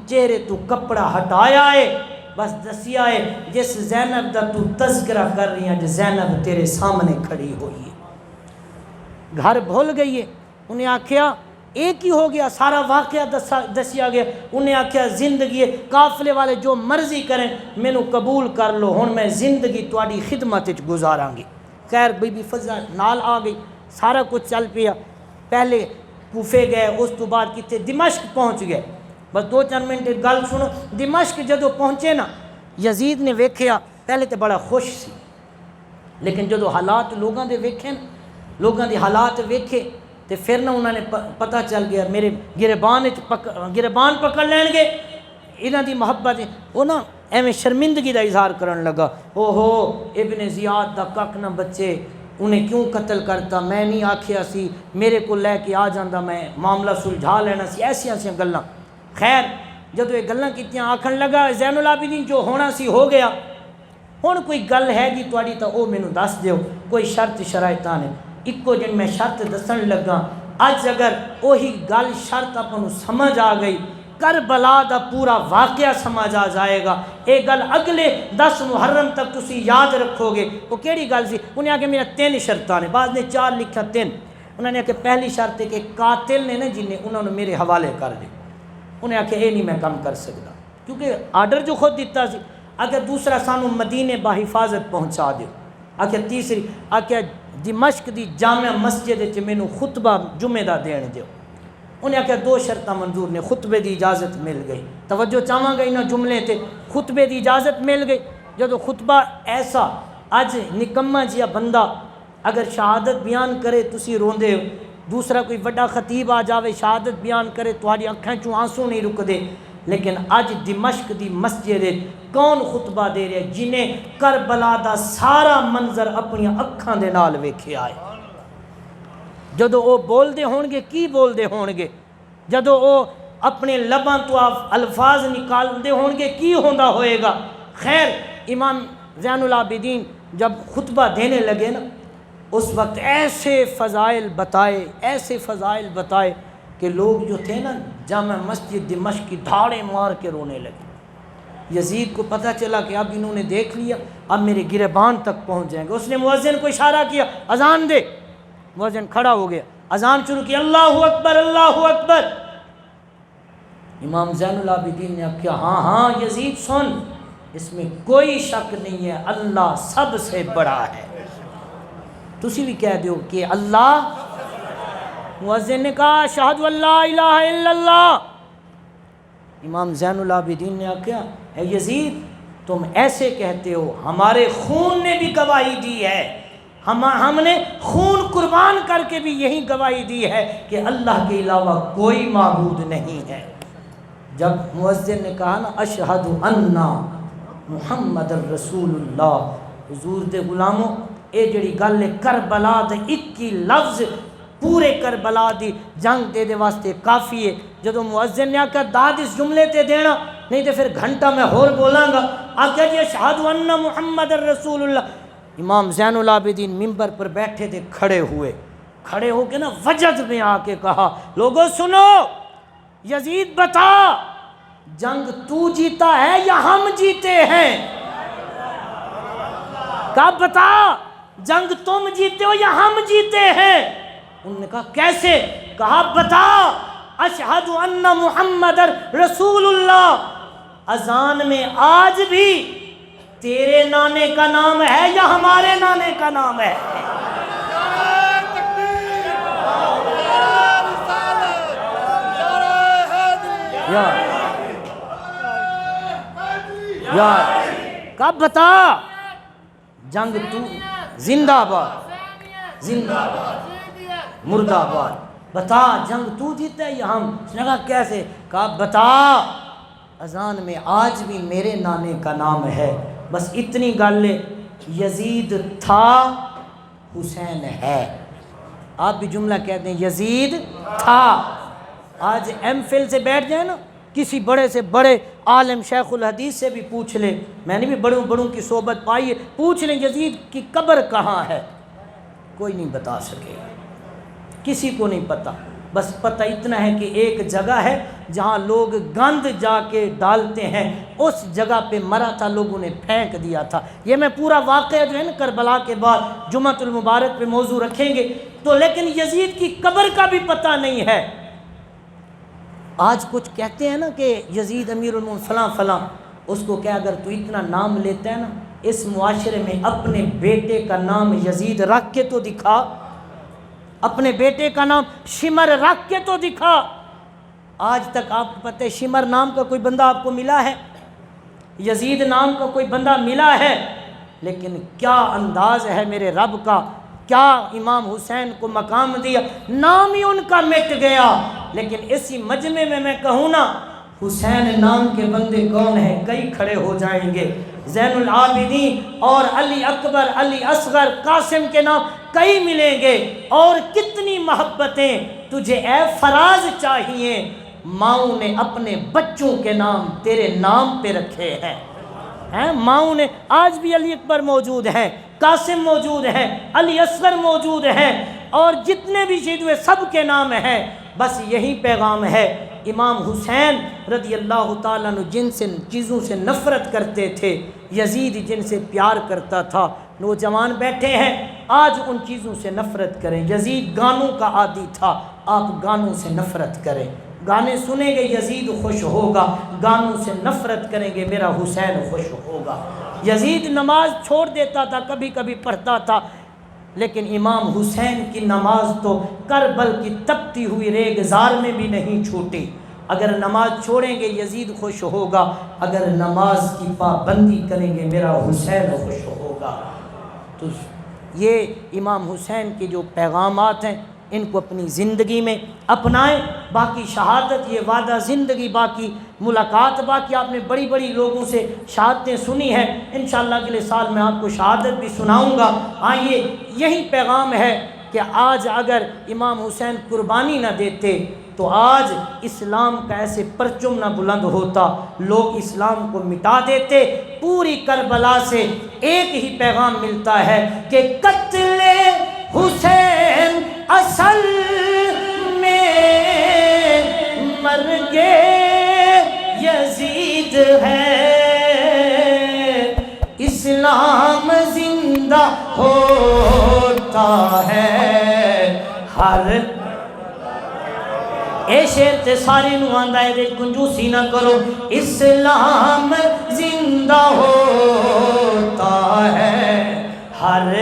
چہرے تو کپڑا ہٹایا ہے، بس دسیا ہے جس زینب دا تو تذکرہ کر رہی ہیں، زینب تیرے سامنے کھڑی ہوئی ہے، گھر بھول گئی ہے۔ انہیں آکھیا ایک ہی ہو گیا، سارا واقعہ دسیا گیا۔ انہیں آکھیا زندگی قافلے والے جو مرضی کریں مینوں قبول کر لو، ہن میں زندگی تواڈی خدمت وچ گزاراں گی۔ خیر بی بی فضا نال آ گئی، سارا کچھ چل پیا۔ پہلے کوفے گئے، اس تو بعد کتنے دمشق پہنچ گئے۔ بس 2-4 منٹ گل سنو۔ دمشق جدو پہنچے نا، یزید نے ویکھیا پہلے تو بڑا خوش سی، لیکن جدو حالات لوگاں دے ویکھے نا، لوگاں دے حالات ویکھے تے پھر نہ انہوں نے پتہ چل گیا میرے گربان پکڑ لین گے، انہاں دی محبت وہ نا ایویں شرمندگی دا اظہار کرن لگا، او ہو ابن زیاد دا کک نہ بچے، انہیں کیوں قتل کرتا، میں نہیں آکھیا سی، میرے کو لے کے آ جاندہ میں معاملہ سلجھا لینا سی، ایسی گلاں۔ خیر جدو یہ گلاں کیتیاں آکھن لگا زین العابدین جو ہونا سی ہو گیا، ہن کوئی گل ہے جی تواڈی تا او مینوں دس دیو، کوئی شرط شرائطاں نے۔ اکو جن میں شرط دسن لگا، اج اگر وہی گل شرط اپنوں سمجھ آ گئی، کربلا دا پورا واقعہ سمجھ آ جائے گا، یہ گل اگلے 10 محرم تک تسی یاد رکھو گے۔ وہ کیڑی گل سی؟ انہیں آکے میرا 3 شرطاں نے، بعض نے 4 لکھا 3۔ انہوں نے کہ پہلی شرط ہے کہ قاتل نے نا جنہیں انہوں نے میرے حوالے کر دے، انہیں آکے یہ نہیں میں کم کر سکتا، کیونکہ آرڈر جو خود دیتا سی۔ آکے دوسرا سانو مدینے بحفاظت پہنچا دیو۔ آکے تیسری آکے دمشق دی جامع مسجد وچ مینوں خطبہ جمعے دا دین دیو۔ انہیں آکے 2 شرطاں منظور نے، خطبے دی اجازت مل گئی۔ توجہ چاہواں گا انہاں جملے تے، خطبے دی اجازت مل گئی۔ جدو خطبہ ایسا اج نکما جیا بندہ اگر شہادت بیان کرے تسی روندے ہو، دوسرا کوئی وڈا خطیب آ جاوے شہادت بیان کرے تہاڈی اکھاں چوں آنسو نہیں رکدے، لیکن اج دمشق دی مسجد کون خطبہ دے رہے جنہیں کربلا دا سارا منظر اپنی اکھاں دے نال ویکھیا ہے۔ جدو وہ بول دے ہون گے کی بول دے ہون گے، جدو وہ اپنے لباں تو الفاظ نکال دے ہون گے کی ہوندا ہوئے گا۔ خیر امام زین العابدین جب خطبہ دینے لگے نا، اس وقت ایسے فضائل بتائے کہ لوگ جو تھے نا جامع مسجد دمشق کی دھاڑے مار کے رونے لگے۔ یزید کو پتہ چلا کہ اب انہوں نے دیکھ لیا، اب میرے گریبان تک پہنچ جائیں گے۔ اس نے مؤذن کو اشارہ کیا اذان دے، مؤذن کھڑا ہو گیا، اذان شروع کی، اللہ اکبر اللہ اکبر۔ امام زین العابدین نے کہا ہاں یزید سن، اس میں کوئی شک نہیں ہے، اللہ سب سے بڑا ہے۔ تسی بھی کہہ دیو کہ اللہ۔ مؤذن نے کہا اشہد ان لا الہ الا اللہ۔ امام زین العابدین نے کہا اے یزید تم ایسے کہتے ہو، ہمارے خون نے بھی گواہی دی ہے، ہم نے خون قربان کر کے بھی یہی گواہی دی ہے کہ اللہ کے علاوہ کوئی معبود نہیں ہے۔ جب مؤذن نے کہا نا اشہد ان محمد الرسول اللہ، حضور دے غلاموں اے جڑی گل ہے کربلا دے 21 لفظ پورے کربلا دی جنگ دے دے واسطے کافی ہے۔ جدو مؤذن نے آکھا داد اس جملے تے دینا، نہیں تے پھر گھنٹہ میں اور بولاں گا، آکھا جی اشہد ان محمد الرسول اللہ۔ امام زین العابدین ممبر پر بیٹھے تھے، کھڑے ہو کے نا وجد میں آ کے کہا لوگوں سنو، یزید بتا جنگ تو جیتا ہے یا ہم جیتے ہیں؟ کہا بتا جنگ تم جیتے ہو یا ہم جیتے ہیں؟ انہوں نے کہا کیسے؟ کہا بتا اشہد ان محمد رسول اللہ، اذان میں آج بھی تیرے نانے کا نام ہے یا ہمارے نانے کا نام ہے؟ یار کب بتا جنگ تو زندہ آباد مردہ آباد، بتا جنگ تو جیتا ہے یا ہم؟ اس نے کہا کیسے؟ کہا بتا اذان میں آج بھی میرے نانے کا نام ہے۔ بس اتنی گل ہے، یزید تھا حسین ہے۔ آپ بھی جملہ کہتے ہیں یزید تھا۔ آج ایم فل سے بیٹھ جائے نا، کسی بڑے سے بڑے عالم شیخ الحدیث سے بھی پوچھ لیں، میں نے بھی بڑوں کی صحبت پائی ہے، پوچھ لیں یزید کی قبر کہاں ہے، کوئی نہیں بتا سکے، کسی کو نہیں پتہ۔ بس پتہ اتنا ہے کہ ایک جگہ ہے جہاں لوگ گند جا کے ڈالتے ہیں، اس جگہ پہ مرا تھا، لوگوں نے پھینک دیا تھا۔ یہ میں پورا واقعہ جو ہے نا کربلا کے بعد جمعۃ المبارک پہ موضوع رکھیں گے تو، لیکن یزید کی قبر کا بھی پتہ نہیں ہے۔ آج کچھ کہتے ہیں نا کہ یزید امیر المومنین فلاں فلاں، اس کو کیا اگر تو اتنا نام لیتا ہے نا، اس معاشرے میں اپنے بیٹے کا نام یزید رکھ کے تو دکھا۔ اپنے بیٹے کا نام شمر رکھ کے تو دکھا۔ آج تک آپ کو پتہ ہے شمر نام کا کوئی بندہ آپ کو ملا ہے؟ یزید نام کا کوئی بندہ ملا ہے؟ لیکن کیا انداز ہے میرے رب کا، کیا امام حسین کو مقام دیا، نام ہی ان کا مٹ گیا۔ لیکن اسی مجمع میں میں کہوں نا، حسین نام کے بندے کون ہیں، کئی کھڑے ہو جائیں گے۔ زین العابدین اور علی اکبر، علی اصغر، قاسم کے نام کئی ملیں گے۔ اور کتنی محبتیں تجھے اے فراز چاہیے، ماؤں نے اپنے بچوں کے نام تیرے نام پہ رکھے ہیں۔ ماؤں نے، آج بھی علی اکبر موجود ہیں، قاسم موجود ہیں، علی اصغر موجود ہیں، اور جتنے بھی شہید ہوئے سب کے نام ہیں۔ بس یہی پیغام ہے۔ امام حسین رضی اللہ تعالیٰ عنہ جن سے چیزوں سے نفرت کرتے تھے، یزید جن سے پیار کرتا تھا، نوجوان بیٹھے ہیں آج ان چیزوں سے نفرت کریں۔ یزید گانوں کا عادی تھا، آپ گانوں سے نفرت کریں۔ گانے سنیں گے یزید خوش ہوگا، گانوں سے نفرت کریں گے میرا حسین خوش ہوگا۔ یزید نماز چھوڑ دیتا تھا، کبھی کبھی پڑھتا تھا، لیکن امام حسین کی نماز تو کربل کی تپتی ہوئی ریگزار میں بھی نہیں چھوٹی۔ اگر نماز چھوڑیں گے یزید خوش ہوگا، اگر نماز کی پابندی کریں گے میرا حسین خوش ہوگا۔ تو یہ امام حسین کے جو پیغامات ہیں ان کو اپنی زندگی میں اپنائیں۔ باقی شہادت یہ وعدہ زندگی باقی، ملاقات باقی۔ آپ نے بڑی بڑی لوگوں سے شہادتیں سنی ہیں، انشاءاللہ اگلے سال میں آپ کو شہادت بھی سناؤں گا۔ آئیے، یہی پیغام ہے کہ آج اگر امام حسین قربانی نہ دیتے تو آج اسلام کا ایسے پرچم نہ بلند ہوتا، لوگ اسلام کو مٹا دیتے۔ پوری کربلا سے ایک ہی پیغام ملتا ہے کہ قتل حسین اصل میں مرگ یزید ہے، اسلام زندہ ہوتا ہے ہر۔ اے شیر تے سارے نو آندا ہے، دے کنجوسی نہ کرو۔ اسلام زندہ ہوتا ہے ہر،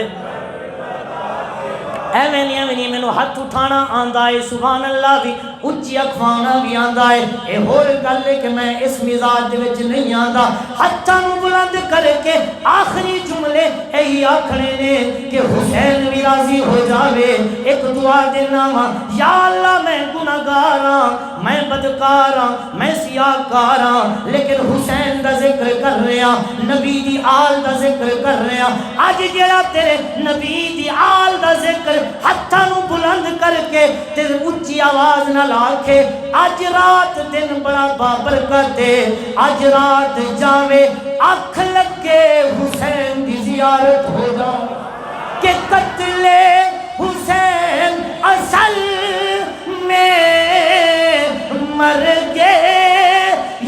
ایویں نہیں مینوں ہاتھ اٹھانا آندا ہے، سبحان اللہ بھی، اچھی اکھوانا بھی آندا ہے۔ اے ہور گل ہے کہ میں اس مزاج دے وچ نہیں آندا۔ ہاتھاں نوں بلند کر کے آخری جملے یہی آکھنے نے کہ حسین بھی راضی ہو جاوے۔ ایک دعا دینا وا، یا اللہ میں گناہگار ہاں، میں بدکار ہاں، میں سیاہکار ہاں، لیکن حسین دا ذکر کر رہا، نبی دی آل دا ذکر کر رہا۔ اج جڑا تیرے نبی دی آل دا ذکر ہاتھاں نوں بلند کر کے تے اچھی آواز نہ لاکھے، اج رات دن بڑا بابرکت ہے، اج رات جاوے اکھ لگے حسین دی زیارت ہو جا کہ قتل حسین اصل میں مرگ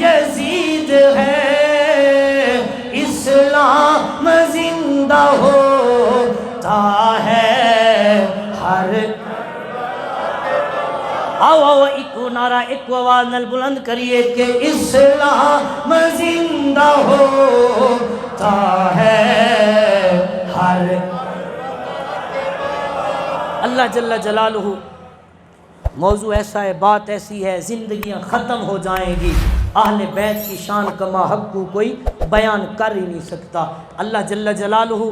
یزید ہے، اسلام زندہ ہوتا ہے ہر۔ آؤ ایک نعرہ ایک آواز نال بلند کریے کہ اسلام زندہ ہوتا ہے ہر۔ اللہ جل جلالہ، موضوع ایسا ہے، بات ایسی ہے، زندگیاں ختم ہو جائیں گی، اہل بیت کی شان کما حق کو کوئی بیان کر ہی نہیں سکتا۔ اللہ جل جلالہ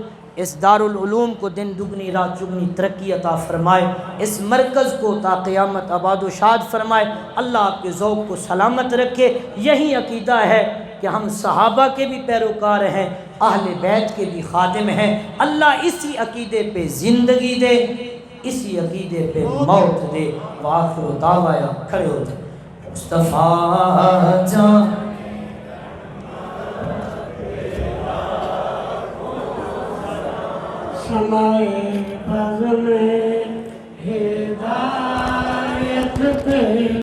اس دارالعلوم کو دن دگنی رات چگنی ترقی عطا فرمائے، اس مرکز کو تا قیامت آباد و شاد فرمائے۔ اللہ آپ کے ذوق کو سلامت رکھے۔ یہی عقیدہ ہے کہ ہم صحابہ کے بھی پیروکار ہیں، اہل بیت کے بھی خادم ہیں۔ اللہ اسی عقیدے پہ زندگی دے، اسی عقیدے پہ موت دے۔ وآخر دعوایا، کھڑے ہوتے مصطفیٰ جان سمائے بز میں ہدایت پہ